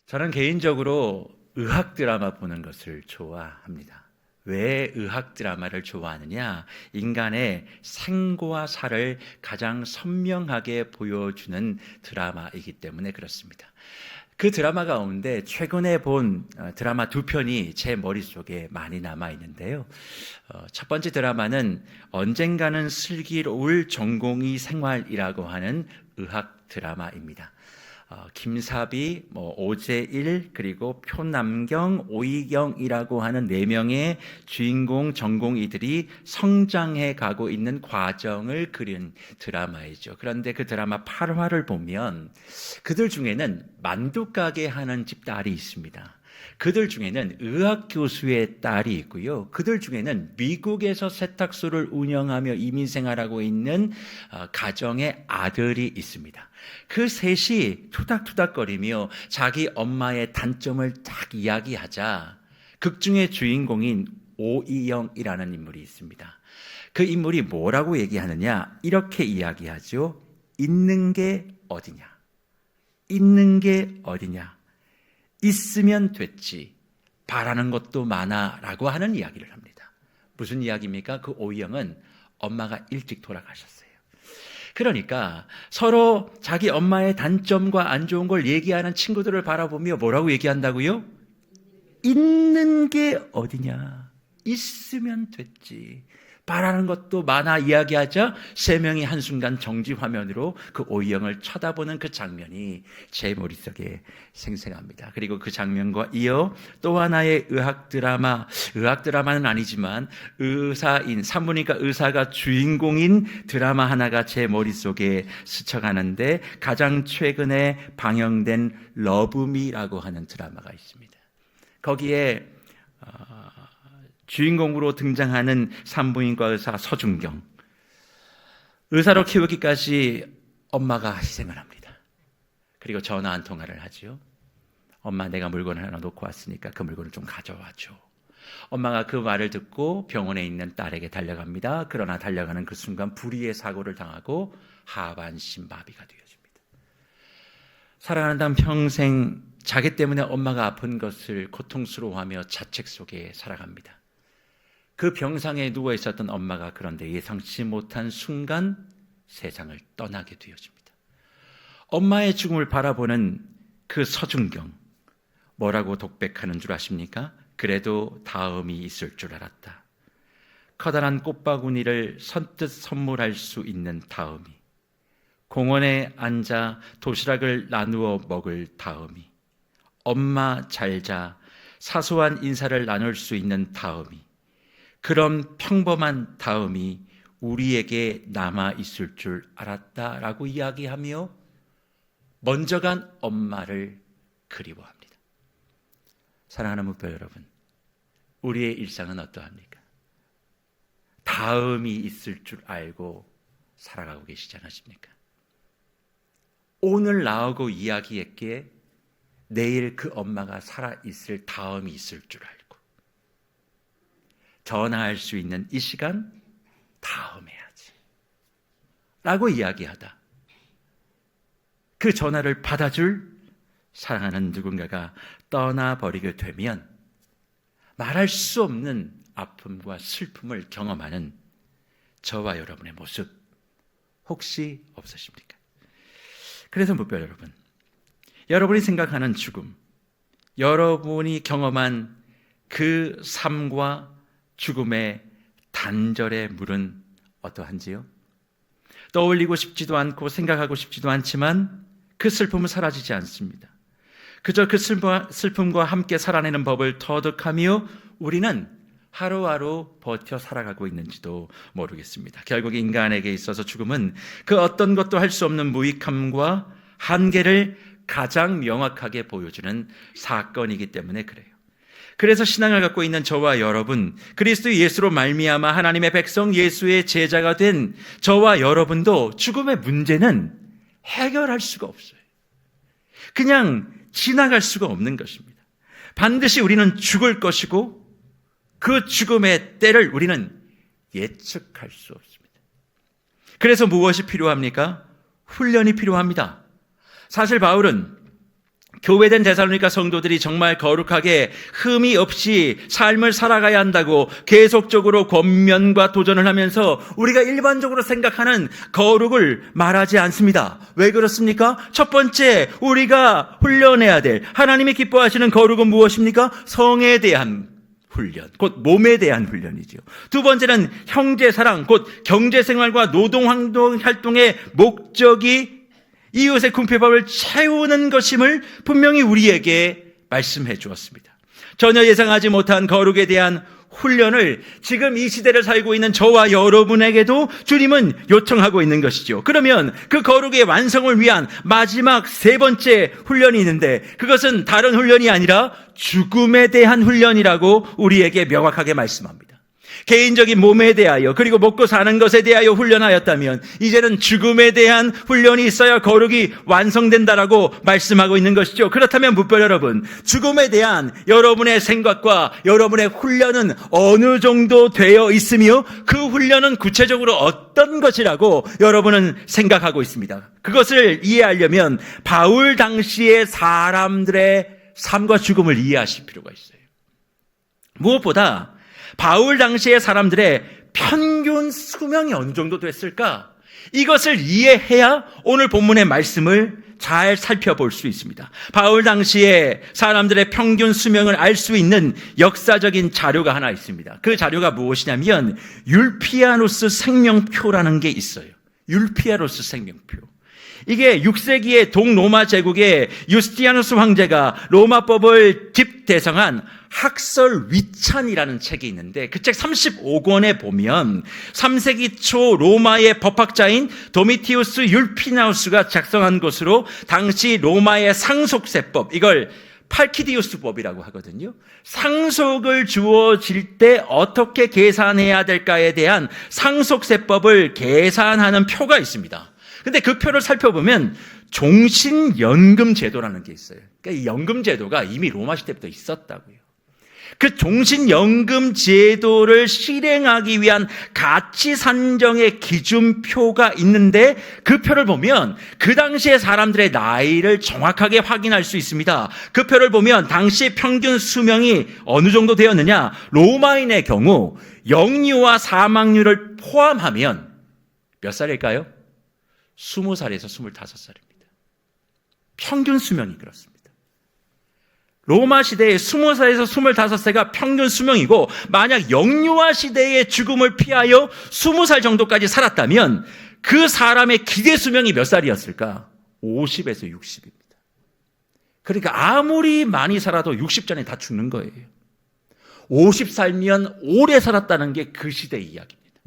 저는 개인적으로 의학 드라마 보는 것을 좋아합니다. 왜 의학 드라마를 좋아하느냐? 인간의 생과 사를 가장 선명하게 보여주는 드라마이기 때문에 그렇습니다. 그 드라마 가운데 최근에 본 드라마 두 편이 제 머릿속에 많이 남아 있는데요. 첫 번째 드라마는 언젠가는 슬기로울 전공의 생활이라고 하는 의학 드라마입니다. 김사비, 오재일, 그리고 표남경, 오이경이라고 하는 4명의 주인공 전공의들이 성장해 가고 있는 과정을 그린 드라마이죠. 그런데 그 드라마 8화를 보면 그들 중에는 만두가게 하는 집딸이 있습니다. 그들 중에는 의학 교수의 딸이 있고요. 그들 중에는 미국에서 세탁소를 운영하며 이민생활하고 있는 가정의 아들이 있습니다. 그 셋이 투닥투닥거리며 자기 엄마의 단점을 딱 이야기하자 극중의 주인공인 오이영이라는 인물이 있습니다. 그 인물이 뭐라고 얘기하느냐? 이렇게 이야기하죠. 있는 게 어디냐? 있는 게 어디냐? 있으면 됐지. 바라는 것도 많아 라고 하는 이야기를 합니다. 무슨 이야기입니까? 그 오이영은 엄마가 일찍 돌아가셨어요. 그러니까 서로 자기 엄마의 단점과 안 좋은 걸 얘기하는 친구들을 바라보며 뭐라고 얘기한다고요? 있는 게 어디냐? 있으면 됐지. 바라는 것도 많아 이야기하자 3명이 한순간 정지 화면으로 그 오이영을 쳐다보는 그 장면이 제 머릿속에 생생합니다. 그리고 그 장면과 이어 또 하나의 의학 드라마는 아니지만 의사인, 산부인과 의사가 주인공인 드라마 하나가 제 머릿속에 스쳐가는데 가장 최근에 방영된 러브미라고 하는 드라마가 있습니다. 거기에 주인공으로 등장하는 산부인과 의사 서준경, 의사로 키우기까지 엄마가 희생을 합니다. 그리고 전화 한 통화를 하죠. 엄마, 내가 물건을 하나 놓고 왔으니까 그 물건을 좀 가져와줘. 엄마가 그 말을 듣고 병원에 있는 딸에게 달려갑니다. 그러나 달려가는 그 순간 불의의 사고를 당하고 하반신 마비가 되어집니다. 살아가는 평생 자기 때문에 엄마가 아픈 것을 고통스러워하며 자책 속에 살아갑니다. 그 병상에 누워 있었던 엄마가 그런데 예상치 못한 순간 세상을 떠나게 되어집니다. 엄마의 죽음을 바라보는 그 서준경, 뭐라고 독백하는 줄 아십니까? 그래도 다음이 있을 줄 알았다. 커다란 꽃바구니를 선뜻 선물할 수 있는 다음이, 공원에 앉아 도시락을 나누어 먹을 다음이, 엄마 잘 자, 사소한 인사를 나눌 수 있는 다음이, 그런 평범한 다음이 우리에게 남아 있을 줄 알았다라고 이야기하며 먼저 간 엄마를 그리워합니다. 사랑하는 목표 여러분, 우리의 일상은 어떠합니까? 다음이 있을 줄 알고 살아가고 계시지 않으십니까? 오늘 나오고 이야기했기에 내일 그 엄마가 살아있을 다음이 있을 줄 알고 전화할 수 있는 이 시간 다음 해야지 라고 이야기하다 그 전화를 받아줄 사랑하는 누군가가 떠나버리게 되면 말할 수 없는 아픔과 슬픔을 경험하는 저와 여러분의 모습 혹시 없으십니까? 그래서 무별 여러분, 여러분이 생각하는 죽음, 여러분이 경험한 그 삶과 죽음의 단절의 물은 어떠한지요? 떠올리고 싶지도 않고 생각하고 싶지도 않지만 그 슬픔은 사라지지 않습니다. 그저 그 슬픔과 함께 살아내는 법을 터득하며 우리는 하루하루 버텨 살아가고 있는지도 모르겠습니다. 결국 인간에게 있어서 죽음은 그 어떤 것도 할 수 없는 무익함과 한계를 가장 명확하게 보여주는 사건이기 때문에 그래요. 그래서 신앙을 갖고 있는 저와 여러분, 그리스도 예수로 말미암아 하나님의 백성 예수의 제자가 된 저와 여러분도 죽음의 문제는 해결할 수가 없어요. 그냥 지나갈 수가 없는 것입니다. 반드시 우리는 죽을 것이고 그 죽음의 때를 우리는 예측할 수 없습니다. 그래서 무엇이 필요합니까? 훈련이 필요합니다. 사실 바울은 교회된 데살로니가 성도들이 정말 거룩하게 흠이 없이 삶을 살아가야 한다고 계속적으로 권면과 도전을 하면서 우리가 일반적으로 생각하는 거룩을 말하지 않습니다. 왜 그렇습니까? 첫 번째, 우리가 훈련해야 될 하나님이 기뻐하시는 거룩은 무엇입니까? 성에 대한 훈련, 곧 몸에 대한 훈련이죠. 두 번째는 형제사랑, 곧 경제생활과 노동활동의 목적이 이웃의 궁핍함을 채우는 것임을 분명히 우리에게 말씀해 주었습니다. 전혀 예상하지 못한 거룩에 대한 훈련을 지금 이 시대를 살고 있는 저와 여러분에게도 주님은 요청하고 있는 것이죠. 그러면 그 거룩의 완성을 위한 마지막 세 번째 훈련이 있는데 그것은 다른 훈련이 아니라 죽음에 대한 훈련이라고 우리에게 명확하게 말씀합니다. 개인적인 몸에 대하여 그리고 먹고 사는 것에 대하여 훈련하였다면 이제는 죽음에 대한 훈련이 있어야 거룩이 완성된다라고 말씀하고 있는 것이죠. 그렇다면 묻별 여러분, 죽음에 대한 여러분의 생각과 여러분의 훈련은 어느 정도 되어 있으며 그 훈련은 구체적으로 어떤 것이라고 여러분은 생각하고 있습니다. 그것을 이해하려면 바울 당시의 사람들의 삶과 죽음을 이해하실 필요가 있어요. 무엇보다 바울 당시의 사람들의 평균 수명이 어느 정도 됐을까? 이것을 이해해야 오늘 본문의 말씀을 잘 살펴볼 수 있습니다. 바울 당시의 사람들의 평균 수명을 알 수 있는 역사적인 자료가 하나 있습니다. 그 자료가 무엇이냐면 율피아누스 생명표라는 게 있어요. 율피아누스 생명표. 이게 6세기의 동로마 제국의 유스티아누스 황제가 로마법을 집대성한 학설 위찬이라는 책이 있는데 그 책 35권에 보면 3세기 초 로마의 법학자인 도미티우스 율피나우스가 작성한 것으로 당시 로마의 상속세법, 이걸 팔키디우스법이라고 하거든요. 상속을 주어질 때 어떻게 계산해야 될까에 대한 상속세법을 계산하는 표가 있습니다. 근데 그 표를 살펴보면 종신연금 제도라는 게 있어요. 그러니까 이 연금 제도가 이미 로마 시대부터 있었다고요. 그 종신연금 제도를 실행하기 위한 가치 산정의 기준표가 있는데 그 표를 보면 그 당시의 사람들의 나이를 정확하게 확인할 수 있습니다. 그 표를 보면 당시 평균 수명이 어느 정도 되었느냐? 로마인의 경우 영유아 사망률을 포함하면 몇 살일까요? 20살에서 25살입니다. 평균 수명이 그렇습니다. 로마 시대의 20살에서 25세가 평균 수명이고 만약 영유아 시대의 죽음을 피하여 20살 정도까지 살았다면 그 사람의 기대 수명이 몇 살이었을까? 50에서 60입니다. 그러니까 아무리 많이 살아도 60 전에 다 죽는 거예요. 50 살면 오래 살았다는 게 그 시대의 이야기입니다.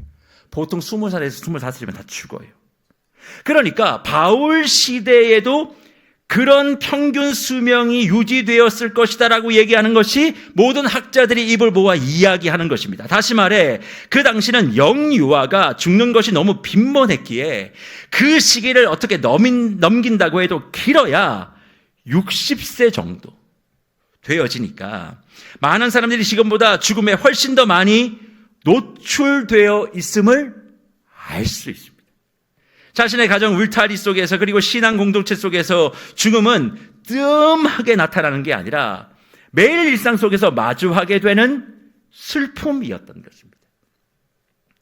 보통 20살에서 25살이면 다 죽어요. 그러니까 바울 시대에도 그런 평균 수명이 유지되었을 것이다라고 얘기하는 것이 모든 학자들이 입을 모아 이야기하는 것입니다. 다시 말해 그 당시는 영유아가 죽는 것이 너무 빈번했기에 그 시기를 어떻게 넘긴다고 해도 길어야 60세 정도 되어지니까 많은 사람들이 지금보다 죽음에 훨씬 더 많이 노출되어 있음을 알 수 있습니다. 자신의 가정 울타리 속에서 그리고 신앙 공동체 속에서 죽음은 뜸하게 나타나는 게 아니라 매일 일상 속에서 마주하게 되는 슬픔이었던 것입니다.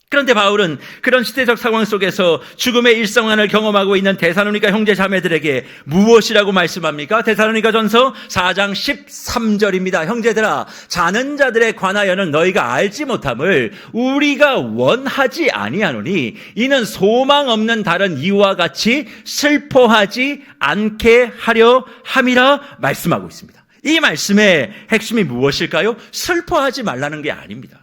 그런데 바울은 그런 시대적 상황 속에서 죽음의 일성환을 경험하고 있는 데살로니가 형제 자매들에게 무엇이라고 말씀합니까? 데살로니가전서 4장 13절입니다. 형제들아, 자는 자들에 관하여는 너희가 알지 못함을 우리가 원하지 아니하노니 이는 소망 없는 다른 이와 같이 슬퍼하지 않게 하려 함이라 말씀하고 있습니다. 이 말씀의 핵심이 무엇일까요? 슬퍼하지 말라는 게 아닙니다.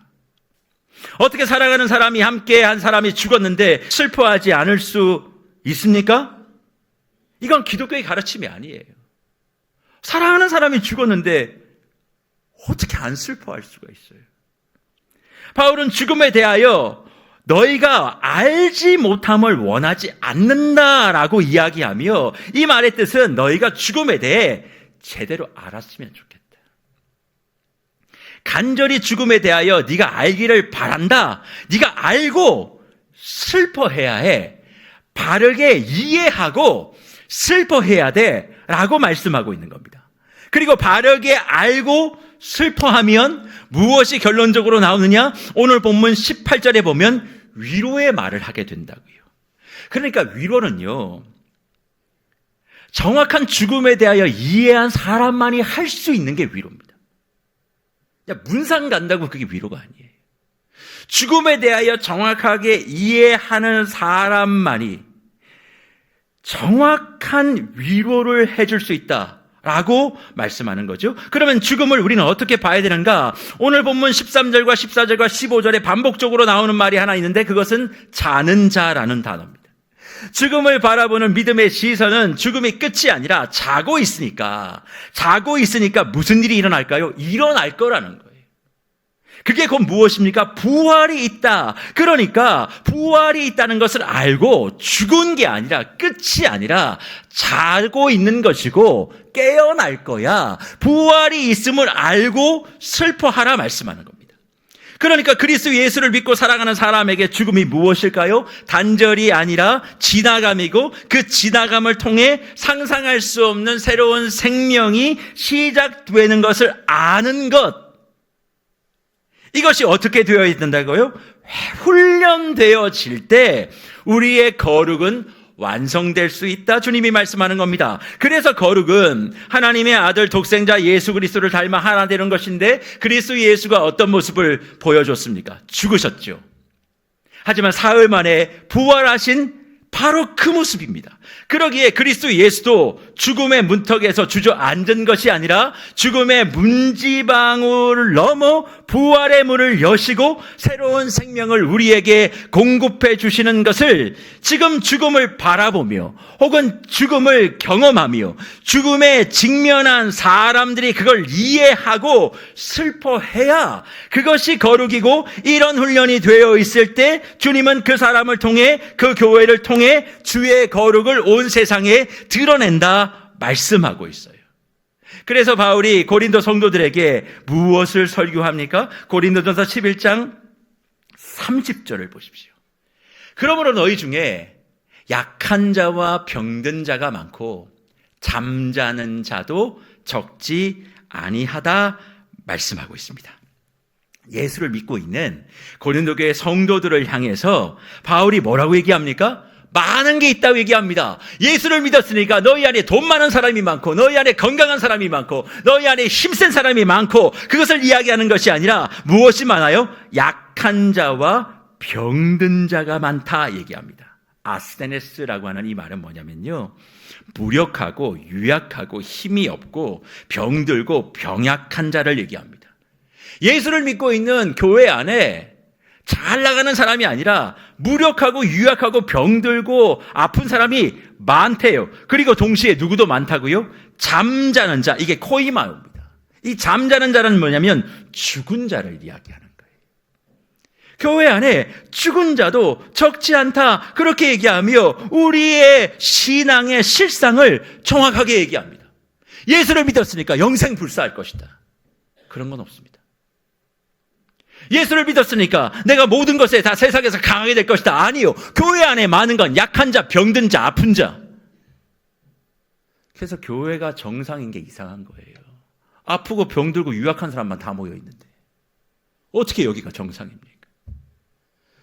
어떻게 살아가는 사람이 함께 한 사람이 죽었는데 슬퍼하지 않을 수 있습니까? 이건 기독교의 가르침이 아니에요. 사랑하는 사람이 죽었는데 어떻게 안 슬퍼할 수가 있어요? 바울은 죽음에 대하여 너희가 알지 못함을 원하지 않는다라고 이야기하며 이 말의 뜻은 너희가 죽음에 대해 제대로 알았으면 좋겠다. 간절히 죽음에 대하여 네가 알기를 바란다. 네가 알고 슬퍼해야 해. 바르게 이해하고 슬퍼해야 돼. 라고 말씀하고 있는 겁니다. 그리고 바르게 알고 슬퍼하면 무엇이 결론적으로 나오느냐? 오늘 본문 18절에 보면 위로의 말을 하게 된다고요. 그러니까 위로는요, 정확한 죽음에 대하여 이해한 사람만이 할 수 있는 게 위로입니다. 문상 간다고 그게 위로가 아니에요. 죽음에 대하여 정확하게 이해하는 사람만이 정확한 위로를 해줄 수 있다라고 말씀하는 거죠. 그러면 죽음을 우리는 어떻게 봐야 되는가? 오늘 본문 13절과 14절과 15절에 반복적으로 나오는 말이 하나 있는데 그것은 자는 자라는 단어입니다. 죽음을 바라보는 믿음의 시선은 죽음이 끝이 아니라 자고 있으니까 무슨 일이 일어날까요? 일어날 거라는 거예요. 그게 곧 무엇입니까? 부활이 있다. 그러니까 부활이 있다는 것을 알고 죽은 게 아니라 끝이 아니라 자고 있는 것이고 깨어날 거야. 부활이 있음을 알고 슬퍼하라 말씀하는 겁니다. 그러니까 그리스도 예수를 믿고 살아가는 사람에게 죽음이 무엇일까요? 단절이 아니라 지나감이고 그 지나감을 통해 상상할 수 없는 새로운 생명이 시작되는 것을 아는 것. 이것이 어떻게 되어야 된다고요? 훈련되어질 때 우리의 거룩은 완성될 수 있다. 주님이 말씀하는 겁니다. 그래서 거룩은 하나님의 아들 독생자 예수 그리스도를 닮아 하나 되는 것인데 그리스도 예수가 어떤 모습을 보여줬습니까? 죽으셨죠. 하지만 사흘 만에 부활하신 바로 그 모습입니다. 그러기에 그리스도 예수도 죽음의 문턱에서 주저앉은 것이 아니라 죽음의 문지방울을 넘어 부활의 문을 여시고 새로운 생명을 우리에게 공급해 주시는 것을 지금 죽음을 바라보며 혹은 죽음을 경험하며 죽음에 직면한 사람들이 그걸 이해하고 슬퍼해야 그것이 거룩이고 이런 훈련이 되어 있을 때 주님은 그 사람을 통해 그 교회를 통해 주의 거룩을 온 세상에 드러낸다 말씀하고 있어요. 그래서 바울이 고린도 성도들에게 무엇을 설교합니까? 고린도전서 11장 30절을 보십시오. 그러므로 너희 중에 약한 자와 병든 자가 많고 잠자는 자도 적지 아니하다 말씀하고 있습니다. 예수를 믿고 있는 고린도 교회 성도들을 향해서 바울이 뭐라고 얘기합니까? 많은 게 있다고 얘기합니다. 예수를 믿었으니까 너희 안에 돈 많은 사람이 많고 너희 안에 건강한 사람이 많고 너희 안에 힘센 사람이 많고 그것을 이야기하는 것이 아니라 무엇이 많아요? 약한 자와 병든 자가 많다 얘기합니다. 아스테네스라고 하는 이 말은 뭐냐면요, 무력하고 유약하고 힘이 없고 병들고 병약한 자를 얘기합니다. 예수를 믿고 있는 교회 안에 잘 나가는 사람이 아니라 무력하고 유약하고 병들고 아픈 사람이 많대요. 그리고 동시에 누구도 많다고요? 잠자는 자, 이게 코이마입니다. 이 잠자는 자는 뭐냐면 죽은 자를 이야기하는 거예요. 교회 안에 죽은 자도 적지 않다 그렇게 얘기하며 우리의 신앙의 실상을 정확하게 얘기합니다. 예수를 믿었으니까 영생 불사할 것이다. 그런 건 없습니다. 예수를 믿었으니까 내가 모든 것에 다 세상에서 강하게 될 것이다. 아니요. 교회 안에 많은 건 약한 자, 병든 자, 아픈 자. 그래서 교회가 정상인 게 이상한 거예요. 아프고 병들고 유약한 사람만 다 모여 있는데 어떻게 여기가 정상입니까?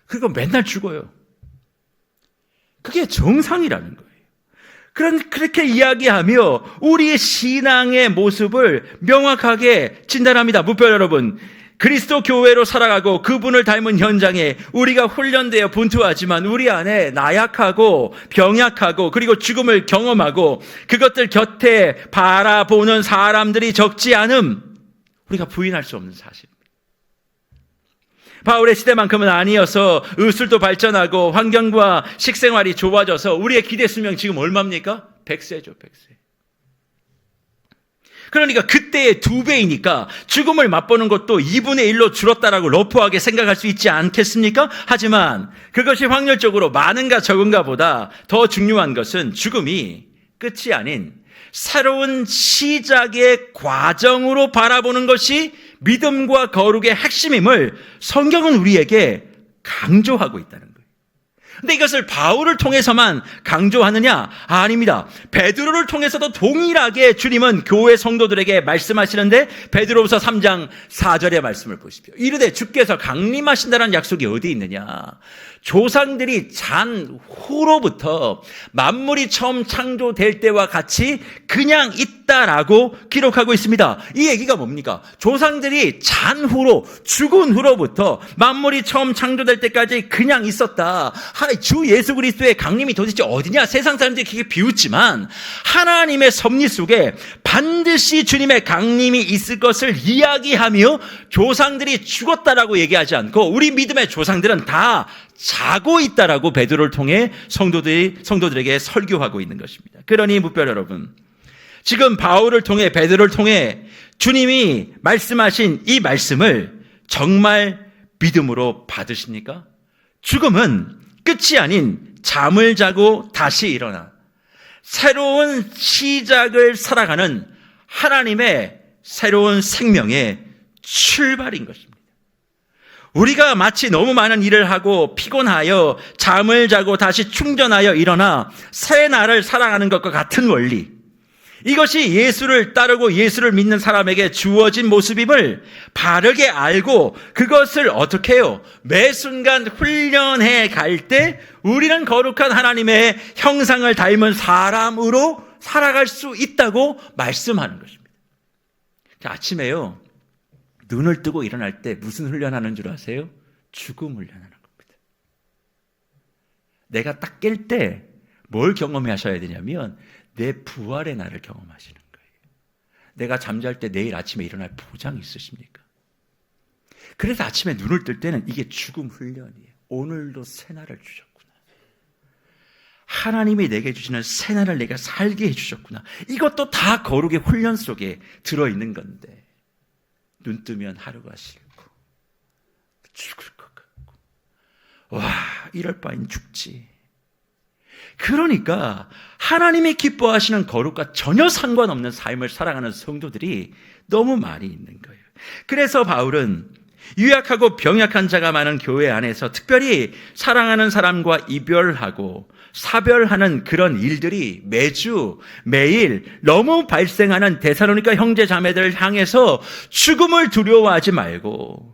그리고 맨날 죽어요. 그게 정상이라는 거예요. 그렇게 이야기하며 우리의 신앙의 모습을 명확하게 진단합니다. 무별 여러분, 그리스도 교회로 살아가고 그분을 닮은 현장에 우리가 훈련되어 분투하지만 우리 안에 나약하고 병약하고 그리고 죽음을 경험하고 그것들 곁에 바라보는 사람들이 적지 않음, 우리가 부인할 수 없는 사실입니다. 바울의 시대만큼은 아니어서 의술도 발전하고 환경과 식생활이 좋아져서 우리의 기대 수명 지금 얼마입니까? 100세죠, 100세. 그러니까 그때의 2배이니까 죽음을 맛보는 것도 2분의 1로 줄었다라고 러프하게 생각할 수 있지 않겠습니까? 하지만 그것이 확률적으로 많은가 적은가 보다 더 중요한 것은 죽음이 끝이 아닌 새로운 시작의 과정으로 바라보는 것이 믿음과 거룩의 핵심임을 성경은 우리에게 강조하고 있다는 거예요. 근데 이것을 바울을 통해서만 강조하느냐? 아닙니다. 베드로를 통해서도 동일하게 주님은 교회 성도들에게 말씀하시는데 베드로후서 3장 4절의 말씀을 보십시오. 이르되 주께서 강림하신다는 약속이 어디 있느냐? 조상들이 잔 후로부터 만물이 처음 창조될 때와 같이 그냥 있다라고 기록하고 있습니다. 이 얘기가 뭡니까? 조상들이 잔 후로, 죽은 후로부터 만물이 처음 창조될 때까지 그냥 있었다. 주 예수 그리스도의 강림이 도대체 어디냐? 세상 사람들이 그렇게 비웃지만 하나님의 섭리 속에 반드시 주님의 강림이 있을 것을 이야기하며 조상들이 죽었다라고 얘기하지 않고 우리 믿음의 조상들은 다 자고 있다라고 베드로를 통해 성도들에게 설교하고 있는 것입니다. 그러니 무별 여러분, 지금 바울을 통해 베드로를 통해 주님이 말씀하신 이 말씀을 정말 믿음으로 받으십니까? 죽음은 끝이 아닌 잠을 자고 다시 일어나 새로운 시작을 살아가는 하나님의 새로운 생명의 출발인 것입니다. 우리가 마치 너무 많은 일을 하고 피곤하여 잠을 자고 다시 충전하여 일어나 새 날을 살아가는 것과 같은 원리, 이것이 예수를 따르고 예수를 믿는 사람에게 주어진 모습임을 바르게 알고 그것을 어떻게 해요? 매 순간 훈련해 갈 때 우리는 거룩한 하나님의 형상을 닮은 사람으로 살아갈 수 있다고 말씀하는 것입니다. 아침에요, 눈을 뜨고 일어날 때 무슨 훈련하는 줄 아세요? 죽음 훈련하는 겁니다. 내가 딱 깰 때 뭘 경험하셔야 되냐면 내 부활의 날을 경험하시는 거예요. 내가 잠잘 때 내일 아침에 일어날 보장이 있으십니까? 그래서 아침에 눈을 뜰 때는 이게 죽음 훈련이에요. 오늘도 새 날을 주셨구나. 하나님이 내게 주시는 새 날을 내가 살게 해주셨구나. 이것도 다 거룩의 훈련 속에 들어있는 건데 눈 뜨면 하루가 싫고 죽을 것 같고 와, 이럴 바엔 죽지. 그러니까 하나님이 기뻐하시는 거룩과 전혀 상관없는 삶을 살아가는 성도들이 너무 많이 있는 거예요. 그래서 바울은 유약하고 병약한 자가 많은 교회 안에서 특별히 사랑하는 사람과 이별하고 사별하는 그런 일들이 매주 매일 너무 발생하는 데살로니가 형제 자매들을 향해서 죽음을 두려워하지 말고,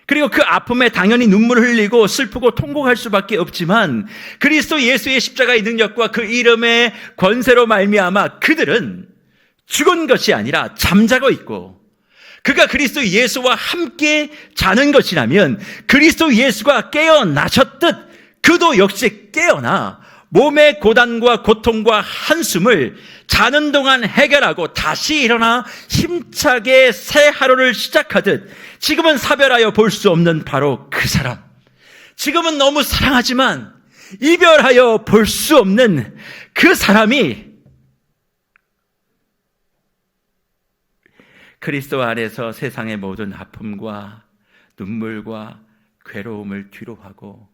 그리고 그 아픔에 당연히 눈물을 흘리고 슬프고 통곡할 수밖에 없지만 그리스도 예수의 십자가의 능력과 그 이름의 권세로 말미암아 그들은 죽은 것이 아니라 잠자고 있고, 그가 그리스도 예수와 함께 자는 것이라면 그리스도 예수가 깨어나셨듯 그도 역시 깨어나 몸의 고단과 고통과 한숨을 자는 동안 해결하고 다시 일어나 힘차게 새 하루를 시작하듯 지금은 사별하여 볼 수 없는 바로 그 사람, 지금은 너무 사랑하지만 이별하여 볼 수 없는 그 사람이 그리스도 안에서 세상의 모든 아픔과 눈물과 괴로움을 뒤로하고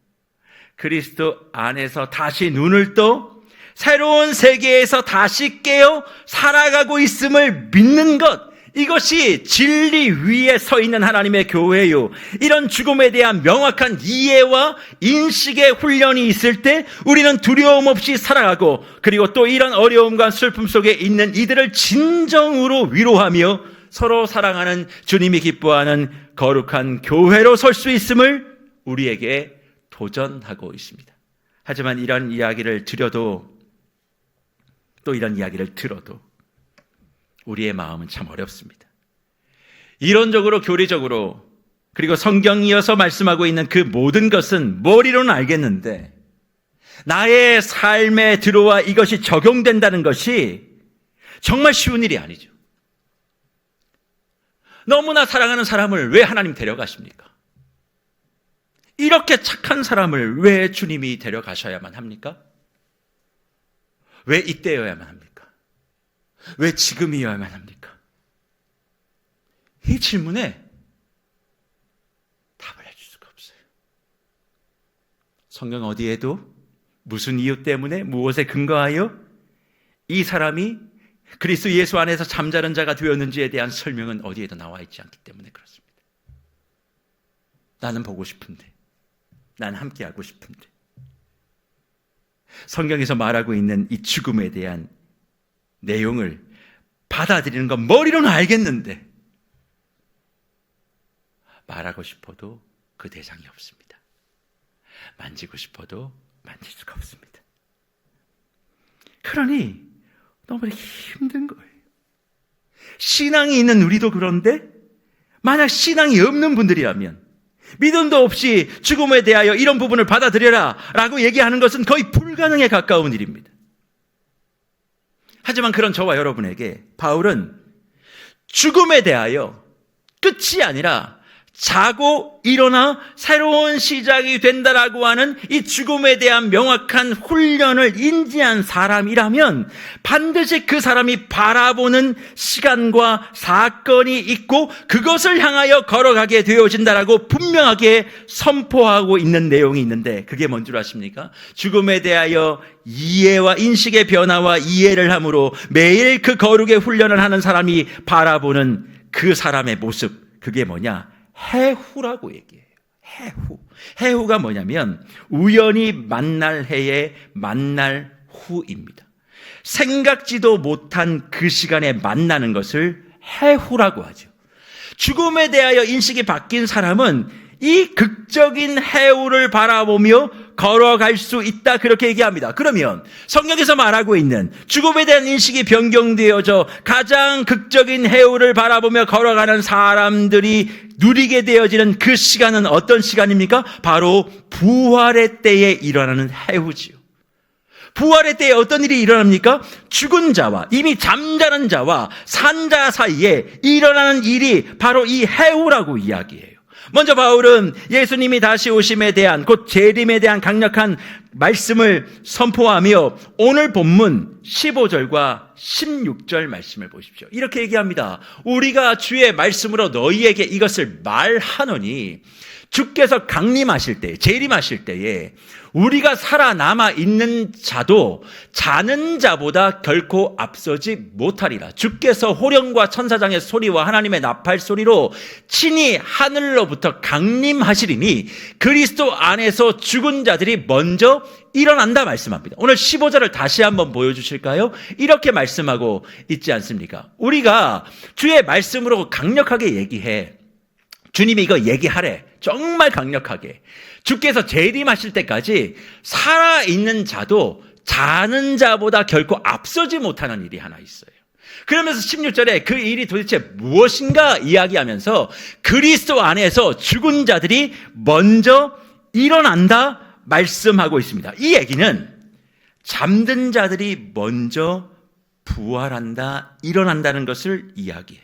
그리스도 안에서 다시 눈을 떠 새로운 세계에서 다시 깨어 살아가고 있음을 믿는 것, 이것이 진리 위에 서 있는 하나님의 교회요. 이런 죽음에 대한 명확한 이해와 인식의 훈련이 있을 때 우리는 두려움 없이 살아가고, 그리고 또 이런 어려움과 슬픔 속에 있는 이들을 진정으로 위로하며 서로 사랑하는 주님이 기뻐하는 거룩한 교회로 설 수 있음을 우리에게 도전하고 있습니다. 하지만 이런 이야기를 드려도, 또 이런 이야기를 들어도 우리의 마음은 참 어렵습니다. 이론적으로, 교리적으로, 그리고 성경이어서 말씀하고 있는 그 모든 것은 머리로는 알겠는데 나의 삶에 들어와 이것이 적용된다는 것이 정말 쉬운 일이 아니죠. 너무나 사랑하는 사람을 왜 하나님 데려가십니까? 이렇게 착한 사람을 왜 주님이 데려가셔야만 합니까? 왜 이때여야만 합니까? 왜 지금이어야만 합니까? 이 질문에 답을 해줄 수가 없어요. 성경 어디에도 무슨 이유 때문에 무엇에 근거하여 이 사람이 그리스도 예수 안에서 잠자는 자가 되었는지에 대한 설명은 어디에도 나와 있지 않기 때문에 그렇습니다. 나는 보고 싶은데, 난 함께하고 싶은데, 성경에서 말하고 있는 이 죽음에 대한 내용을 받아들이는 건 머리로는 알겠는데 말하고 싶어도 그 대상이 없습니다. 만지고 싶어도 만질 수가 없습니다. 그러니 너무 힘든 거예요. 신앙이 있는 우리도 그런데 만약 신앙이 없는 분들이라면 믿음도 없이 죽음에 대하여 이런 부분을 받아들여라 라고 얘기하는 것은 거의 불가능에 가까운 일입니다. 하지만 그런 저와 여러분에게 바울은 죽음에 대하여 끝이 아니라 자고 일어나 새로운 시작이 된다라고 하는 이 죽음에 대한 명확한 훈련을 인지한 사람이라면 반드시 그 사람이 바라보는 시간과 사건이 있고 그것을 향하여 걸어가게 되어진다라고 분명하게 선포하고 있는 내용이 있는데 그게 뭔 줄 아십니까? 죽음에 대하여 이해와 인식의 변화와 이해를 함으로 매일 그 거룩의 훈련을 하는 사람이 바라보는 그 사람의 모습, 그게 뭐냐? 해후라고 얘기해요. 해후가 뭐냐면 우연히 만날 해에 만날 후입니다. 생각지도 못한 그 시간에 만나는 것을 해후라고 하죠. 죽음에 대하여 인식이 바뀐 사람은 이 극적인 해후를 바라보며 걸어갈 수 있다, 그렇게 얘기합니다. 그러면 성경에서 말하고 있는 죽음에 대한 인식이 변경되어져 가장 극적인 해후를 바라보며 걸어가는 사람들이 누리게 되어지는 그 시간은 어떤 시간입니까? 바로 부활의 때에 일어나는 해후지요. 부활의 때에 어떤 일이 일어납니까? 죽은 자와 이미 잠자는 자와 산 자 사이에 일어나는 일이 바로 이 해후라고 이야기해요. 먼저 바울은 예수님이 다시 오심에 대한, 곧 재림에 대한 강력한 말씀을 선포하며 오늘 본문 15절과 16절 말씀을 보십시오. 이렇게 얘기합니다. 우리가 주의 말씀으로 너희에게 이것을 말하노니 주께서 강림하실 때, 재림하실 때에 우리가 살아남아 있는 자도 자는 자보다 결코 앞서지 못하리라. 주께서 호령과 천사장의 소리와 하나님의 나팔 소리로 친히 하늘로부터 강림하시리니 그리스도 안에서 죽은 자들이 먼저 일어난다 말씀합니다. 오늘 15절을 다시 한번 보여주실까요? 이렇게 말씀하고 있지 않습니까? 우리가 주의 말씀으로 강력하게 얘기해. 주님이 이거 얘기하래. 정말 강력하게. 주께서 재림하실 때까지 살아있는 자도 자는 자보다 결코 앞서지 못하는 일이 하나 있어요. 그러면서 16절에 그 일이 도대체 무엇인가 이야기하면서 그리스도 안에서 죽은 자들이 먼저 일어난다 말씀하고 있습니다. 이 얘기는 잠든 자들이 먼저 부활한다, 일어난다는 것을 이야기해요.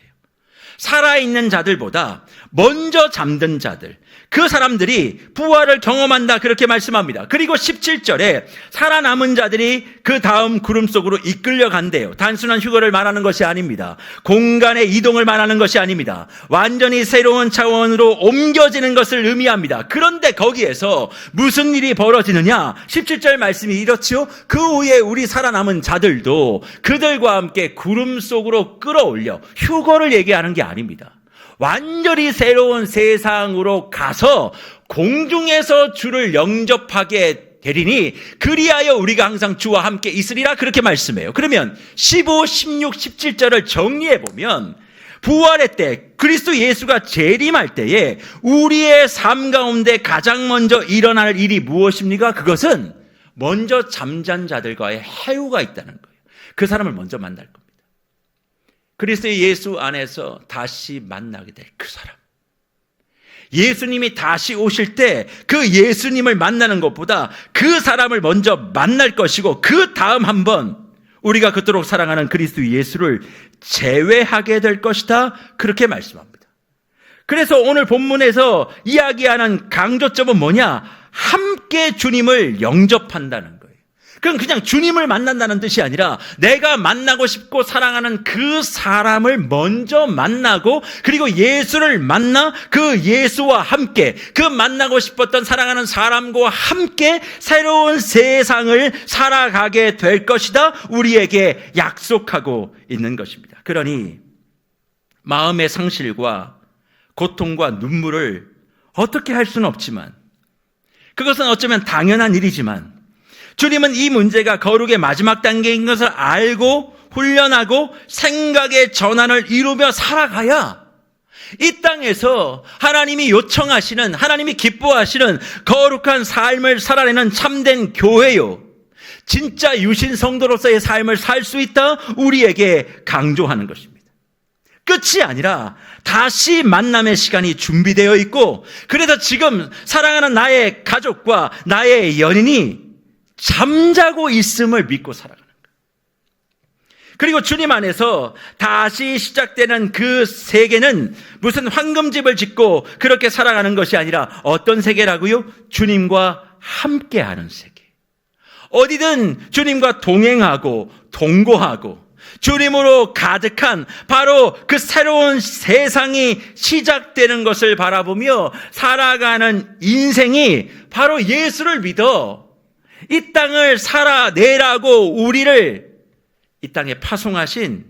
살아있는 자들보다 먼저 잠든 자들, 그 사람들이 부활을 경험한다, 그렇게 말씀합니다. 그리고 17절에 살아남은 자들이 그 다음 구름 속으로 이끌려 간대요. 단순한 휴거를 말하는 것이 아닙니다. 공간의 이동을 말하는 것이 아닙니다. 완전히 새로운 차원으로 옮겨지는 것을 의미합니다. 그런데 거기에서 무슨 일이 벌어지느냐? 17절 말씀이 이렇죠. 그 후에 우리 살아남은 자들도 그들과 함께 구름 속으로 끌어올려, 휴거를 얘기하는 게 아닙니다. 완전히 새로운 세상으로 가서 공중에서 주를 영접하게 되리니 그리하여 우리가 항상 주와 함께 있으리라, 그렇게 말씀해요. 그러면 15, 16, 17절을 정리해 보면 부활의 때, 그리스도 예수가 재림할 때에 우리의 삶 가운데 가장 먼저 일어날 일이 무엇입니까? 그것은 먼저 잠잔 자들과의 해후가 있다는 거예요. 그 사람을 먼저 만날 겁니다. 그리스도 예수 안에서 다시 만나게 될 그 사람. 예수님이 다시 오실 때 그 예수님을 만나는 것보다 그 사람을 먼저 만날 것이고 그 다음 한번 우리가 그토록 사랑하는 그리스도 예수를 제외하게 될 것이다, 그렇게 말씀합니다. 그래서 오늘 본문에서 이야기하는 강조점은 뭐냐? 함께 주님을 영접한다는 거예요. 그럼 그냥 주님을 만난다는 뜻이 아니라 내가 만나고 싶고 사랑하는 그 사람을 먼저 만나고 그리고 예수를 만나 그 예수와 함께 그 만나고 싶었던 사랑하는 사람과 함께 새로운 세상을 살아가게 될 것이다, 우리에게 약속하고 있는 것입니다. 그러니 마음의 상실과 고통과 눈물을 어떻게 할 수는 없지만, 그것은 어쩌면 당연한 일이지만 주님은 이 문제가 거룩의 마지막 단계인 것을 알고 훈련하고 생각의 전환을 이루며 살아가야 이 땅에서 하나님이 요청하시는, 하나님이 기뻐하시는 거룩한 삶을 살아내는 참된 교회요, 진짜 유신 성도로서의 삶을 살 수 있다 우리에게 강조하는 것입니다. 끝이 아니라 다시 만남의 시간이 준비되어 있고, 그래서 지금 사랑하는 나의 가족과 나의 연인이 잠자고 있음을 믿고 살아가는 거예요. 그리고 주님 안에서 다시 시작되는 그 세계는 무슨 황금집을 짓고 그렇게 살아가는 것이 아니라 어떤 세계라고요? 주님과 함께하는 세계. 어디든 주님과 동행하고 동거하고 주님으로 가득한 바로 그 새로운 세상이 시작되는 것을 바라보며 살아가는 인생이 바로 예수를 믿어 이 땅을 살아내라고 우리를 이 땅에 파송하신